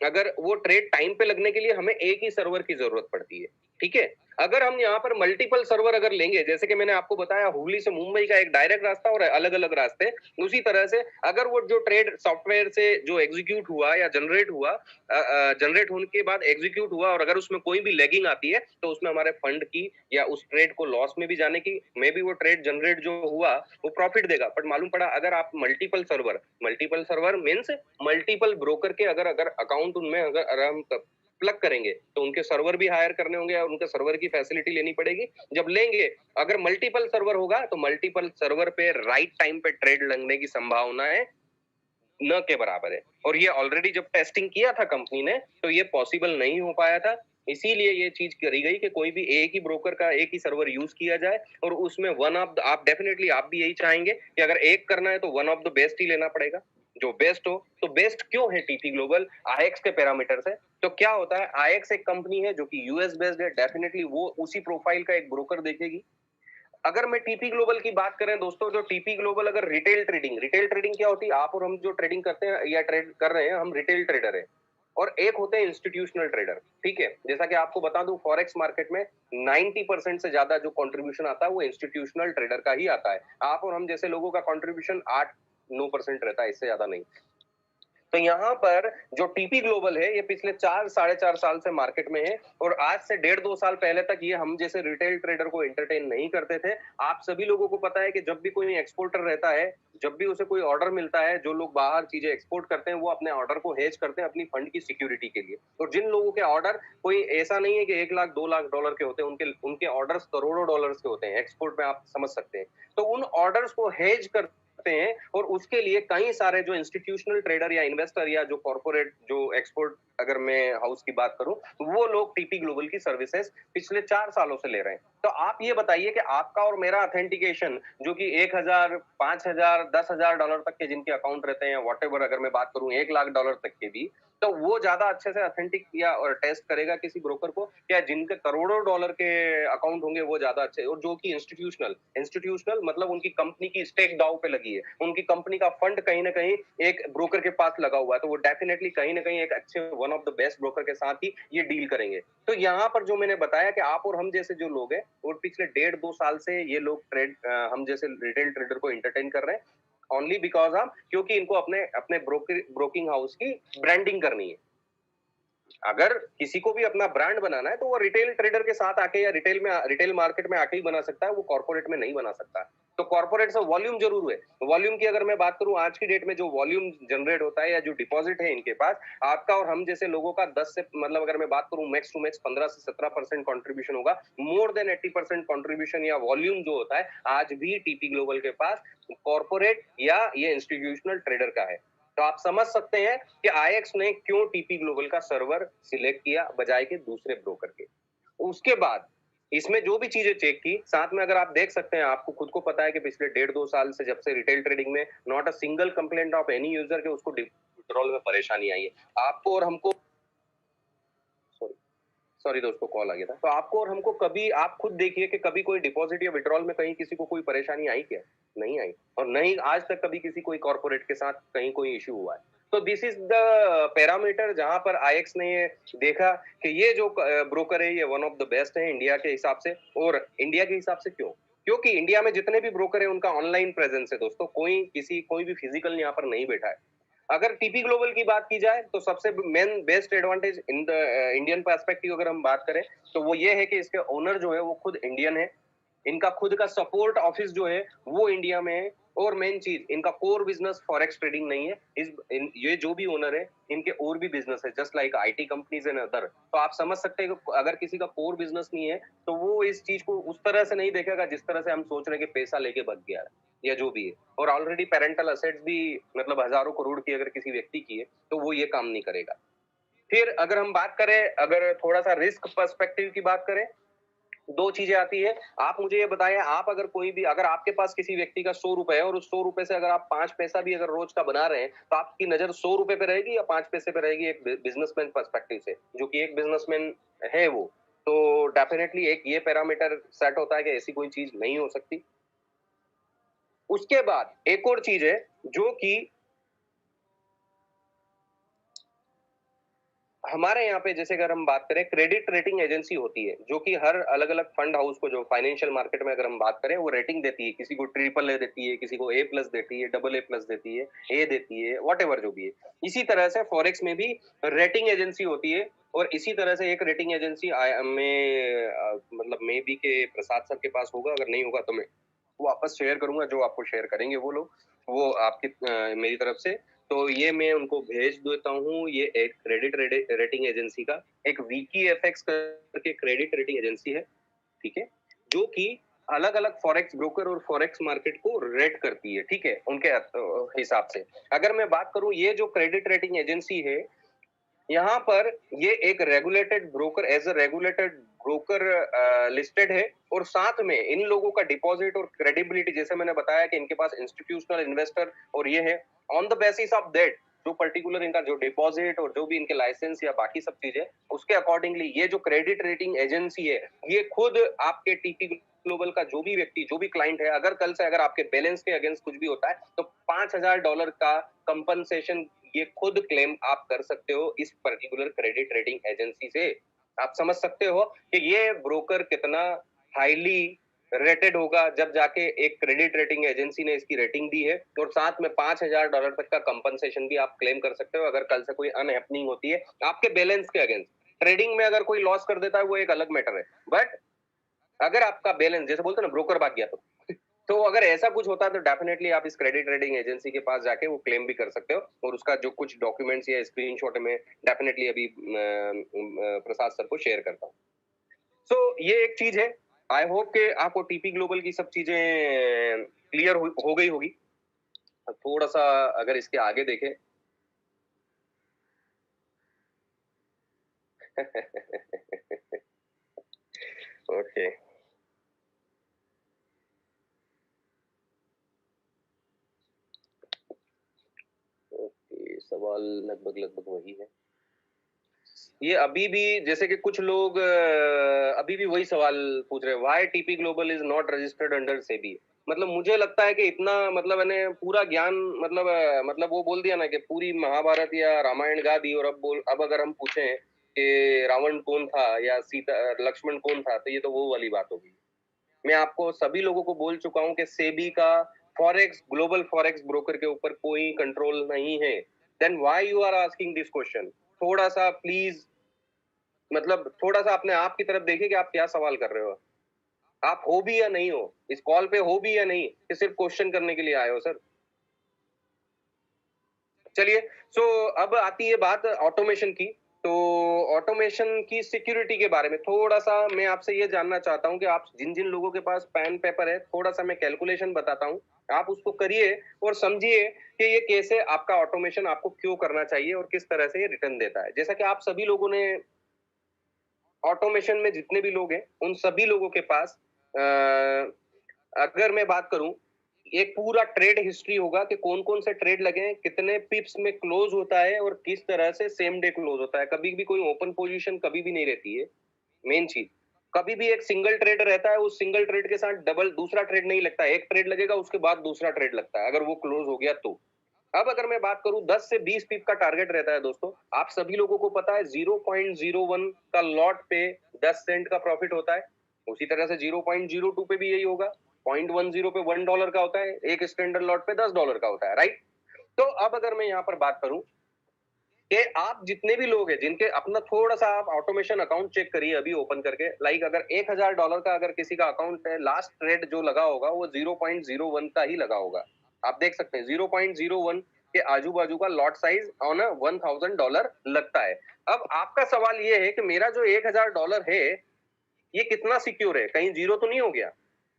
अगर वो ट्रेड टाइम पे लगने के लिए हमें एक ही सर्वर की जरूरत पड़ती है, ठीक है। अगर हम यहाँ पर मल्टीपल सर्वर अगर लेंगे, जैसे कि मैंने आपको बताया हुगली से मुंबई का एक डायरेक्ट रास्ता और अलग अलग रास्ते, उसी तरह से अगर वो जो ट्रेड सॉफ्टवेयर से जो एग्जीक्यूट हुआ या जनरेट हुआ, जनरेट होने के बाद एग्जीक्यूट हुआ और अगर उसमें कोई भी लैगिंग आती है तो उसमें हमारे फंड की या उस ट्रेड को लॉस में भी जाने की, मे बी वो ट्रेड जनरेट जो हुआ वो प्रॉफिट देगा। बट मालूम पड़ा अगर आप multiple server means multiple broker के अगर अगर अकाउंट उनमें अगर हम प्लग करेंगे तो उनके सर्वर भी हायर करने होंगे और उनके सर्वर की फैसिलिटी लेनी पड़ेगी। जब लेंगे, अगर मल्टीपल सर्वर होगा तो मल्टीपल सर्वर पे राइट टाइम पे ट्रेड लगने की संभावना है न के बराबर है। और ये ऑलरेडी जब टेस्टिंग किया था कंपनी ने तो ये पॉसिबल नहीं हो पाया था। इसीलिए ये चीज करी गई कि कोई भी एक ही ब्रोकर का एक ही सर्वर यूज किया जाए और उसमें वन ऑफ आप डेफिनेटली आप भी यही चाहेंगे कि अगर एक करना है तो वन ऑफ द बेस्ट ही लेना पड़ेगा, जो बेस्ट हो। तो बेस्ट क्यों है टीपी ग्लोबल आईएक्स के पैरामीटर से? तो क्या होता है, आईएक्स एक कंपनी है जो कि यूएस बेस्ड है, डेफिनेटली वो उसी प्रोफाइल का एक ब्रोकर देखेगी। अगर मैं टीपी ग्लोबल की बात करें दोस्तों, जो टीपी ग्लोबल अगर रिटेल ट्रेडिंग क्या होती है? आप और हम जो ट्रेडिंग करते हैं या ट्रेड कर रहे हैं, हम रिटेल ट्रेडर है और एक होते हैं इंस्टीट्यूशनल ट्रेडर, ठीक है। जैसा कि आपको बता दूं, फॉरेक्स मार्केट में 90% से ज्यादा जो कंट्रीब्यूशन आता है वो इंस्टीट्यूशनल ट्रेडर का ही आता है। आप और हम जैसे लोगों का कंट्रीब्यूशन 8-9% रहता है, इससे ज्यादा नहीं। तो यहाँ पर जो टीपी ग्लोबल है ये पिछले 4 साढ़े 4 साल से मार्केट में है और आज से 1.5-2 साल पहले तक ये हम जैसे रिटेल ट्रेडर को एंटरटेन नहीं करते थे। आप सभी लोगों को पता है कि जब भी कोई एक्सपोर्टर रहता है, जब भी उसे कोई ऑर्डर मिलता है, जो लोग बाहर चीजें एक्सपोर्ट करते हैं वो अपने ऑर्डर को हेज करते हैं अपनी फंड की सिक्योरिटी के लिए। और जिन लोगों के ऑर्डर कोई ऐसा नहीं है कि 1 लाख 2 लाख डॉलर के होते हैं, उनके उनके ऑर्डर्स करोड़ों डॉलर्स के होते हैं एक्सपोर्ट में, आप समझ सकते हैं। तो उन ऑर्डर्स को हेज कर हैं और उसके लिए कई सारे जो इंस्टीट्यूशनल ट्रेडर या इन्वेस्टर या जो कॉर्पोरेट जो एक्सपोर्ट अगर मैं हाउस की बात करूं, वो लोग टीपी ग्लोबल की सर्विसेज पिछले 4 सालों से ले रहे हैं। तो आप ये बताइए कि आपका और मेरा ऑथेंटिकेशन जो कि 1,000, 5,000, 10,000 डॉलर तक के जिनके अकाउंट रहते हैं, वॉटेवर, अगर मैं बात करूं 1 लाख डॉलर तक के भी, तो वो ज्यादा अच्छे से ऑथेंटिक या और टेस्ट करेगा किसी ब्रोकर को, या जिनके करोड़ों डॉलर के अकाउंट होंगे वो ज्यादा अच्छे, और जो कि इंस्टीट्यूशनल मतलब उनकी कंपनी की स्टेक दाव पे लगी है, उनकी कंपनी का फंड कहीं ना कहीं एक ब्रोकर के पास लगा हुआ है, तो वो डेफिनेटली कहीं ना कहीं एक अच्छे one of the best broker के साथ ही ये डील करेंगे। तो यहाँ पर जो मैंने बताया कि आप और हम जैसे जो लोग हैं और पिछले 1.5-2 साल से ये लोग हम जैसे रिटेल ट्रेडर को एंटरटेन कर रहे हैं ओनली बिकॉज ऑफ, क्योंकि इनको अपने अपने ब्रोकिंग हाउस की ब्रांडिंग करनी है। अगर किसी को भी अपना ब्रांड बनाना है तो वो रिटेल ट्रेडर के साथ आके या रिटेल मार्केट में आके ही बना सकता है, वो कॉर्पोरेट में नहीं बना सकता। तो कॉर्पोरेट से वॉल्यूम जरूर है। वॉल्यूम की अगर मैं बात करूं, आज की डेट में जो वॉल्यूम जनरेट होता है या जो डिपॉजिट है इनके पास, आपका और हम जैसे लोगों का 10 से मतलब अगर मैं बात करूं मैक्स टू मैक्स 15 से 17% कंट्रीब्यूशन होगा। मोर देन 80% कंट्रीब्यूशन या वॉल्यूम जो होता है आज भी टीपी ग्लोबल के पास कॉर्पोरेट या ये इंस्टीट्यूशनल ट्रेडर का है। तो आप समझ सकते हैं कि आईएक्स ने क्यों टीपी ग्लोबल का सर्वर सिलेक्ट किया बजाय के दूसरे ब्रोकर के। उसके बाद इसमें जो भी चीजें चेक की, साथ में अगर आप देख सकते हैं, आपको खुद को पता है कि पिछले 1.5-2 साल से जब से रिटेल ट्रेडिंग में not a single complaint of any user के उसको विड्रॉल में परेशानी आई है। आपको और हमको, सॉरी सॉरी दोस्तों कॉल आ गया था, तो आपको और हमको कभी, आप खुद देखिए कि कभी कोई डिपॉजिट या विड्रॉल में कहीं किसी को कोई परेशानी आई क्या? नहीं आई। और नहीं आज तक कभी किसी कोई कॉर्पोरेट के साथ कहीं कोई इश्यू हुआ है। तो दिस इज द पैरामीटर जहां पर आईएक्स ने ये देखा कि ये जो ब्रोकर है ये वन ऑफ द बेस्ट है इंडिया के हिसाब से। और इंडिया के हिसाब से क्यों? क्योंकि इंडिया में जितने भी ब्रोकर है उनका ऑनलाइन प्रेजेंस है दोस्तों, कोई भी फिजिकल यहाँ पर नहीं बैठा है। अगर टीपी ग्लोबल की बात की जाए तो सबसे main best advantage in the Indian perspective अगर हम बात करें तो वो ये है कि इसके ओनर जो है वो खुद इंडियन है। इनका खुद का सपोर्ट ऑफिस जो है वो इंडिया में है। और मेन चीज, इनका कोर बिजनेस फॉरेक्स ट्रेडिंग नहीं है। ये जो भी ओनर है इनके और भी बिजनेस है just like IT companies and other. तो आप समझ सकते हैं कि अगर किसी का कोर बिजनेस नहीं है तो वो इस चीज को उस तरह से नहीं देखेगा जिस तरह से हम सोच रहे हैं कि पैसा लेके बच गया है या जो भी है। और ऑलरेडी पेरेंटल असेट्स भी मतलब हजारों करोड़ की अगर किसी व्यक्ति की है तो वो ये काम नहीं करेगा। फिर अगर हम बात करें, अगर थोड़ा सा रिस्क पर्सपेक्टिव की बात करें, दो चीजें आती है। आप मुझे ये बताएं, आप अगर कोई भी, अगर आपके पास किसी व्यक्ति का 100 रुपए है और उस 100 रुपए से अगर आप 5 पैसा भी अगर रोज का बना रहे हैं, तो आपकी नजर 100 रुपए पे रहेगी या 5 पैसे पे रहेगी? एक बिजनेसमैन पर्सपेक्टिव से, जो कि एक बिजनेसमैन है वो, तो डेफिनेटली एक ये पैरामीटर सेट होता है कि ऐसी कोई चीज नहीं हो सकती। उसके बाद एक और चीज है जो कि हमारे यहाँ पे, जैसे अगर हम बात करें, क्रेडिट रेटिंग एजेंसी होती है जो कि हर अलग अलग फंड हाउस को, जो फाइनेंशियल मार्केट में अगर हम बात करें, वो रेटिंग देती है। किसी को ट्रिपल ए देती है, किसी को A+ देती है, AA+ देती है, ए देती है, वॉट जो भी है। इसी तरह से फॉरेक्स में भी रेटिंग एजेंसी होती है। और इसी तरह से एक रेटिंग एजेंसी में मतलब मे बी के प्रसाद सर के पास होगा, अगर नहीं होगा तो मैं वापस शेयर करूंगा, जो आपको शेयर करेंगे वो लोग, वो आपकी मेरी तरफ से। तो ये मैं उनको भेज देता हूँ। ये एक क्रेडिट रेटिंग एजेंसी का एक विकी एफएक्स करके क्रेडिट रेटिंग एजेंसी है, ठीक है, जो कि अलग अलग फॉरेक्स ब्रोकर और फॉरेक्स मार्केट को रेट करती है, ठीक है, उनके हिसाब से। अगर मैं बात करूं, ये जो क्रेडिट रेटिंग एजेंसी है, यहाँ पर ये एक regulated broker, as a regulated broker listed है। और साथ में इन लोगों का डिपॉजिट और क्रेडिबिलिटी, जैसे मैंने बताया कि इनके पास इंस्टीट्यूशनल इन्वेस्टर और ये है, on the basis of that, जो पर्टिकुलर इनका जो डिपॉजिट और जो भी इनके लाइसेंस या बाकी सब चीजें, उसके अकॉर्डिंगली ये जो क्रेडिट रेटिंग एजेंसी है, ये खुद आपके टीपी ग्लोबल का जो भी व्यक्ति, जो भी क्लाइंट है, अगर कल से अगर आपके बैलेंस के अगेंस्ट कुछ भी होता है, तो $5,000 का कंपनसेशन ये खुद क्लेम आप कर सकते हो इस पर्टिकुलर क्रेडिट रेटिंग एजेंसी से। आप समझ सकते हो कि ये ब्रोकर कितना हाईली रेटेड होगा, जब जाके एक क्रेडिट रेटिंग एजेंसी ने इसकी रेटिंग दी है, और साथ में $5,000 तक का कंपनसेशन भी आप क्लेम कर सकते हो अगर कल से कोई अनहैपनिंग होती है आपके बैलेंस के अगेंस्ट। ट्रेडिंग में अगर कोई लॉस कर देता है वो एक अलग मैटर है, बट अगर आपका बैलेंस, जैसे बोलते हैं ना, ब्रोकर भाग गया तो अगर ऐसा कुछ होता है, तो डेफिनेटली आप इस क्रेडिट रेटिंग एजेंसी के पास जाके वो क्लेम भी कर सकते हो। और उसका जो कुछ डॉक्यूमेंट्स या स्क्रीनशॉट में डेफिनेटली अभी प्रसाद सर को शेयर करता हूँ। सो ये एक चीज है। आई होप कि आपको टीपी ग्लोबल की सब चीजें क्लियर हो गई होगी। थोड़ा सा अगर इसके आगे देखें ओके, ओके, सवाल लगभग लगभग वही है। ये अभी भी, जैसे कि कुछ लोग अभी भी वही सवाल पूछ रहे हैं, why TP global is not registered under SEBI. मतलब मुझे लगता है कि इतना, मतलब मैंने पूरा ज्ञान, मतलब मतलब वो बोल दिया ना कि पूरी महाभारत या रामायण गा दी, और अब अगर हम पूछें कि रावण कौन था या सीता लक्ष्मण कौन था, तो ये तो वो वाली बात होगी। मैं आपको सभी लोगों को बोल चुका हूं कि सेबी का फॉरेक्स, ग्लोबल फॉरेक्स ब्रोकर के ऊपर कोई कंट्रोल नहीं है। Then why you are asking this question? थोड़ा सा प्लीज, मतलब थोड़ा सा अपने आप की तरफ देखिए कि आप क्या सवाल कर रहे हो। आप हो भी या नहीं हो, इस कॉल पे हो भी या नहीं, कि सिर्फ क्वेश्चन करने के लिए आए हो सर? चलिए, सो अब आती है बात ऑटोमेशन की। तो ऑटोमेशन की सिक्योरिटी के बारे में थोड़ा सा मैं आपसे ये जानना चाहता हूं कि आप जिन जिन लोगों के पास पेन पेपर है, थोड़ा सा मैं कैलकुलेशन बताता हूं, आप उसको करिए और समझिए कि ये कैसे आपका ऑटोमेशन आपको क्यों करना चाहिए और किस तरह से ये रिटर्न देता है। जैसा कि आप सभी लोगों ने, ऑटोमेशन में जितने भी लोग हैं, उन सभी लोगों के पास अगर मैं बात करूं, एक पूरा ट्रेड हिस्ट्री होगा कि कौन कौन से ट्रेड लगे हैं, कितने पिप्स में क्लोज होता है और किस तरह से सेम डे क्लोज होता है। कभी भी कोई ओपन पोजीशन कभी भी नहीं रहती है। मेन चीज, कभी भी एक सिंगल ट्रेड रहता है, उस सिंगल ट्रेड के साथ डबल दूसरा ट्रेड नहीं लगता है। एक ट्रेड लगेगा, उसके बाद दूसरा ट्रेड लगता है, अगर वो क्लोज हो गया तो। अब अगर मैं बात करूं, 10 से 20 पिप का टारगेट रहता है दोस्तों। आप सभी लोगों को पता है 0.01 का लॉट पे 10 सेंट का प्रॉफिट होता है। उसी तरह से 0.02 पे भी यही होगा। 0.10 पे $1 का होता है, एक स्टैंडर्ड लॉट पे $10 का होता है, राइट? तो अब अगर मैं यहाँ पर बात करूं कि आप जितने भी लोग हैं जिनके अपना, थोड़ा सा आप ऑटोमेशन अकाउंट चेक करिए अभी ओपन करके। लाइक अगर $1,000 का अगर किसी का अकाउंट है, लास्ट ट्रेड जो लगा होगा वो 0.01 का ही लगा होगा। आप देख सकते हैं 0.01 के आजू बाजू का लॉट साइज ऑन $1,000 लगता है। अब आपका सवाल ये है कि मेरा जो $1,000 है, ये कितना सिक्योर है, कहीं जीरो तो नहीं हो गया?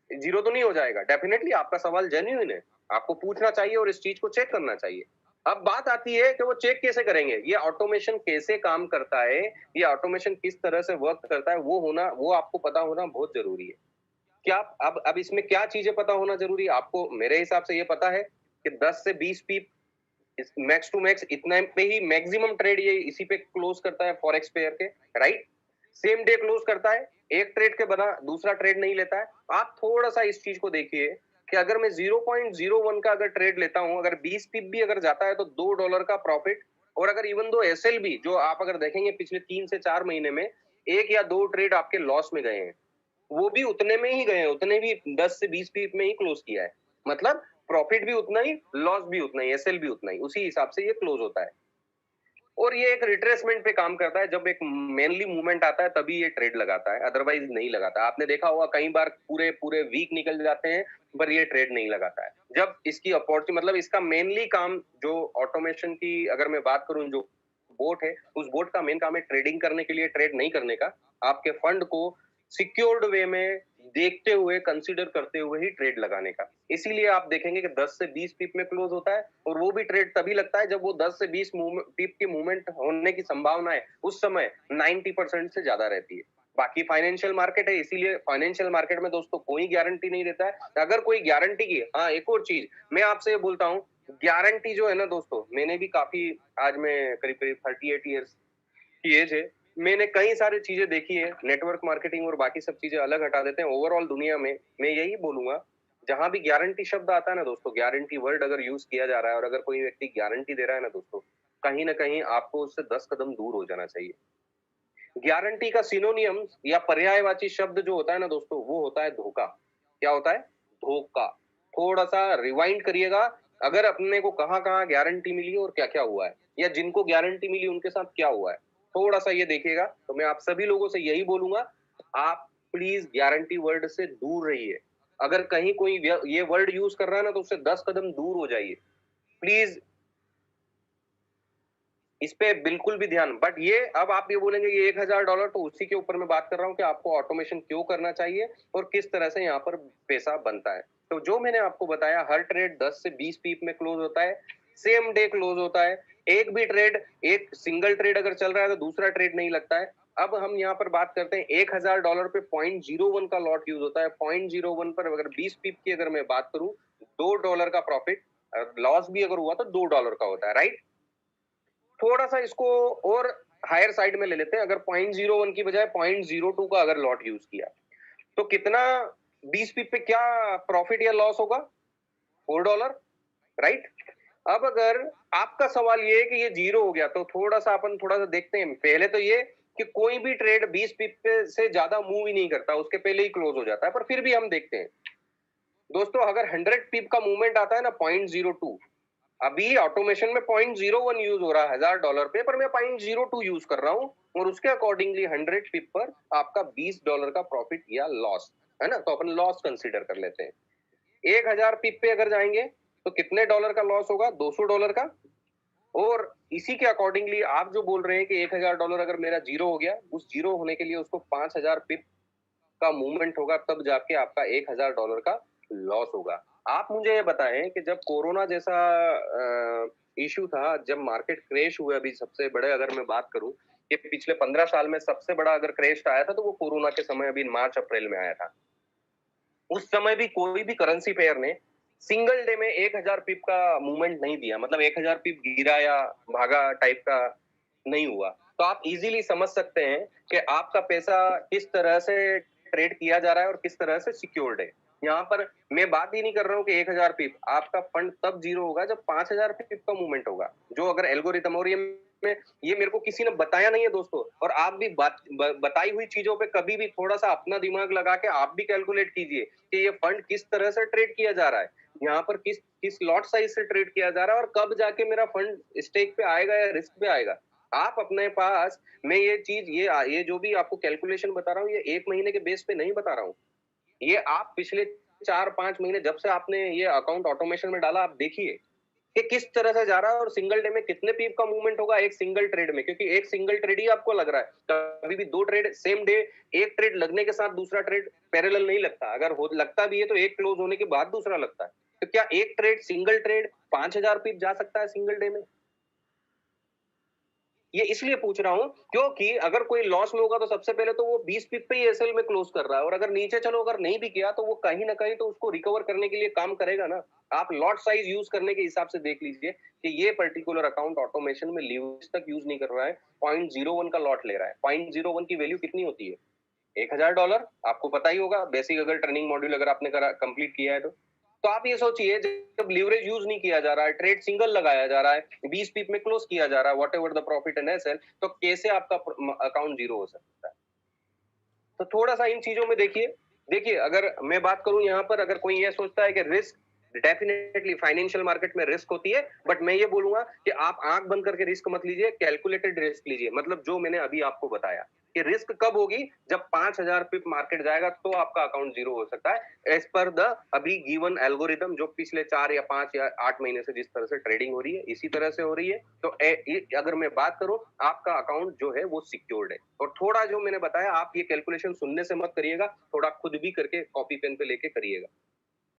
जीरो तो नहीं हो जाएगा? डेफिनेटली आपका सवाल जेन्युइन है, आपको पूछना चाहिए और इस चीज को चेक करना चाहिए। अब बात आती है कि वो चेक कैसे करेंगे, ये ऑटोमेशन कैसे काम करता है, ये ऑटोमेशन किस तरह से वर्क करता है, वो आपको पता होना बहुत जरूरी है। क्या अब इसमें क्या चीजें पता होना जरूरी है आपको? मेरे हिसाब से ये पता है कि 10 से 20 पीप मैक्स टू मैक्स इतना पे ही मैक्सिमम ट्रेड ये इसी पे क्लोज करता है फॉरेक्स पेयर के, राइट? सेम डे क्लोज करता है, एक ट्रेड के बना दूसरा ट्रेड नहीं लेता है। आप थोड़ा सा इस चीज को देखिए कि अगर मैं 0.01 का अगर ट्रेड लेता हूं, अगर 20 पिप भी अगर जाता है तो $2 का प्रॉफिट। और अगर इवन दो एसएल भी, जो आप अगर देखेंगे पिछले 3 से 4 महीने में एक या दो ट्रेड आपके लॉस में गए हैं, वो भी उतने में ही गए हैं, उतने भी 10 से 20 पीप में ही क्लोज किया है। मतलब प्रॉफिट भी उतना ही, लॉस भी उतना ही, एसएल भी उतना ही, उसी हिसाब से ये क्लोज होता है। और ये एक रिट्रेसमेंट पे काम करता है, जब एक मेनली मूवमेंट आता है तभी ये ट्रेड लगाता है, अदरवाइज नहीं लगाता। आपने देखा होगा कई बार पूरे पूरे वीक निकल जाते हैं पर ये ट्रेड नहीं लगाता है। जब इसकी अपॉर्चुनिटी, मतलब इसका मेनली काम जो ऑटोमेशन की अगर मैं बात करूं, जो बोट है, उस बोट का मेन काम है ट्रेडिंग करने के लिए, ट्रेड नहीं करने का। आपके फंड को सिक्योर्ड वे में देखते हुए, कंसीडर करते हुए ही ट्रेड लगाने का। इसीलिए आप देखेंगे कि 10 से 20 पिप में क्लोज होता है, और वो भी ट्रेड तभी लगता है जब वो 10 से 20 पिप की मूवमेंट होने की संभावना है उस समय 90% से ज्यादा रहती है। बाकी फाइनेंशियल मार्केट है, इसीलिए फाइनेंशियल मार्केट में दोस्तों कोई गारंटी नहीं देता है। अगर कोई गारंटी की, हाँ एक और चीज मैं आपसे ये बोलता हूँ, गारंटी जो है ना दोस्तों, मैंने भी काफी, आज मैं करीब करीब 38 ईयर्स की एज है, मैंने कई सारी चीजें देखी है। नेटवर्क मार्केटिंग और बाकी सब चीजें अलग हटा देते हैं, ओवरऑल दुनिया में मैं यही बोलूंगा, जहां भी गारंटी शब्द आता है ना दोस्तों, गारंटी वर्ड अगर यूज किया जा रहा है और अगर कोई व्यक्ति गारंटी दे रहा है ना दोस्तों, कहीं ना कहीं आपको उससे 10 कदम दूर हो जाना चाहिए। गारंटी का सिनोनियम या पर्यायवाची शब्द जो होता है ना दोस्तों, वो होता है धोखा। क्या होता है? धोखा। थोड़ा सा रिवाइंड करिएगा, अगर अपने को कहाँ कहाँ गारंटी मिली और क्या क्या हुआ है, या जिनको गारंटी मिली उनके साथ क्या हुआ है, थोड़ा सा ये देखिएगा। तो मैं आप सभी लोगों से यही बोलूंगा, आप प्लीज गारंटी वर्ड से दूर रहिए। अगर कहीं कोई ये वर्ड यूज कर रहा है ना, तो उससे 10 कदम दूर हो जाइए प्लीज। इस पे बिल्कुल भी ध्यान। बट ये अब आप ये बोलेंगे ये $1000, तो उसी के ऊपर मैं बात कर रहा हूँ कि आपको ऑटोमेशन क्यों करना चाहिए और किस तरह से यहाँ पर पैसा बनता है। तो जो मैंने आपको बताया, हर ट्रेड 10 से 20 पीप में क्लोज होता है, सेम डे क्लोज होता है। एक भी ट्रेड, एक सिंगल ट्रेड अगर चल रहा है तो दूसरा ट्रेड नहीं लगता है। अब हम यहाँ पर बात करते हैं, $1000 पे 0.01 का लॉट यूज होता है। 0.01 पर अगर 20 पीप की अगर मैं बात करूं, $2 का प्रॉफिट, लॉस भी अगर हुआ तो $2 का होता है, राइट? थोड़ा सा इसको और हायर साइड में ले लेते हैं। अगर 0.01 की बजाय 0.02 का अगर लॉट यूज किया, तो कितना 20 पीप पे क्या प्रॉफिट या लॉस होगा? $4, राइट? अब अगर आपका सवाल ये है कि ये जीरो हो गया, तो थोड़ा सा अपन थोड़ा सा देखते हैं। पहले तो ये कि कोई भी ट्रेड 20 पीप पे से ज्यादा मूव ही नहीं करता, उसके पहले ही क्लोज हो जाता है। पर फिर भी हम देखते हैं दोस्तों, अगर 100 पीप का मूवमेंट आता है ना 0.02, अभी ऑटोमेशन में 0.01 यूज हो रहा है $1000 पे, पर मैं 0.02 यूज कर रहा हूं, और उसके अकॉर्डिंगली 100 पिप पर आपका $20 का प्रॉफिट या लॉस है ना। तो अपन लॉस कंसीडर कर लेते हैं। 1000 पिप पे अगर जाएंगे तो कितने डॉलर का लॉस होगा? $200 का। और इसी के अकॉर्डिंगली आप जो बोल रहे हैं कि $1000 अगर मेरा जीरो हो गया, उस जीरो होने के लिए उसको 5000 पिप का मूवमेंट होगा, तब जाके आपका $1000 का लॉस होगा। आप मुझे ये बताएं कि जब कोरोना जैसा इश्यू था, जब मार्केट क्रैश हुए, अभी सबसे बड़े अगर मैं बात करूं कि पिछले 15 साल में सबसे बड़ा अगर क्रैश आया था, तो वो कोरोना के समय अभी मार्च अप्रैल में आया था। उस समय भी कोई भी करेंसी पेयर ने सिंगल डे में 1000 पिप का मूवमेंट नहीं दिया, मतलब 1000 पिप गिरा या भागा टाइप का नहीं हुआ। तो आप इजीली समझ सकते हैं कि आपका पैसा किस तरह से ट्रेड किया जा रहा है और किस तरह से सिक्योर्ड है। यहाँ पर मैं बात ही नहीं कर रहा हूँ कि 1000 पिप, आपका फंड तब जीरो होगा जब 5000 पिप का मूवमेंट होगा, जो अगर एल्गोरिथम, और ये मेरे को किसी ने बताया नहीं है दोस्तों। और आप भी बताई हुई चीजों पे कभी भी थोड़ा सा अपना दिमाग लगा के आप भी कैलकुलेट कीजिए कि ये फंड किस तरह से ट्रेड किया जा रहा है, यहाँ पर किस किस लॉट साइज से ट्रेड किया जा रहा है, और कब जाके मेरा फंड स्टेक पे आएगा या रिस्क पे आएगा। आप अपने पास, मैं ये चीज, ये जो भी आपको कैलकुलेशन बता रहा हूँ, ये 1 महीने के बेस पे नहीं बता रहा हूँ। ये आप पिछले 4-5 महीने जब से आपने ये अकाउंट ऑटोमेशन में डाला, आप देखिए कि किस तरह से जा रहा है और सिंगल डे में कितने पीप का मूवमेंट होगा एक सिंगल ट्रेड में। क्योंकि एक सिंगल ट्रेड ही आपको लग रहा है, कभी भी दो ट्रेड सेम डे, एक ट्रेड लगने के साथ दूसरा ट्रेड पैरेलल नहीं लगता। अगर हो लगता भी है तो एक क्लोज होने के बाद दूसरा लगता है। तो क्या एक ट्रेड, सिंगल ट्रेड 5,000 पिप जा सकता है सिंगल डे में? ये इसलिए पूछ रहा हूँ क्योंकि अगर कोई लॉस में होगा तो सबसे पहले तो वो 20 पिप पे ही एसएल में क्लोज कर रहा है, और अगर नीचे चलो अगर नहीं भी किया तो वो कहीं न कहीं तो उसको रिकवर करने के लिए काम करेगा ना। आप लॉट साइज़ यूज़ करने के हिसाब से देख लीजिए कि ये पर्टिकुलर अकाउंट ऑटोमेशन में लीवरेज तक यूज़ नहीं कर रहा है, 0.01 का लॉट ले रहा है। 0.01 की वैल्यू कितनी होती है? $1000, आपको पता ही होगा बेसिक, अगर ट्रेनिंग मॉड्यूल अगर आपने करा कंप्लीट किया है तो। तो आप ये सोचिए जब लीवरेज यूज़ नहीं किया जा रहा है, ट्रेड सिंगल लगाया जा रहा है, 20 पिप में क्लोज़ किया जा रहा है, whatever the profit in SL, तो कैसे आपका अकाउंट ज़ीरो हो सकता है? तो थोड़ा-सा इन चीज़ों में देखिए। देखिए, अगर मैं बात करूँ यहाँ पर, अगर कोई ये सोचता है कि रिस्क, डेफिनिटली फाइनेंशियल मार्केट में रिस्क होती है, बट मैं ये बोलूँगा कि आप आँख बंद करके रिस्क मत लीजिए, कैलकुलेटेड रिस्क लीजिए। मतलब जो मैंने अभी आपको बताया कि रिस्क कब होगी, जब 5,000 पिप मार्केट जाएगा तो आपका अकाउंट ज़ीरो हो सकता है, एज़ पर द अभी गिवन एल्गोरिदम जो पिछले 4 या 5 या 8 महीने से जिस तरह से ट्रेडिंग हो रही है, इसी तरह से हो रही है। तो अगर मैं बात करूँ, आपका अकाउंट जो है वो सिक्योर्ड है। और थोड़ा जो मैंने बताया, आप ये कैलकुलेशन सुनने से मत करिएगा, थोड़ा खुद भी करके कॉपी पेन पे लेके करिएगा।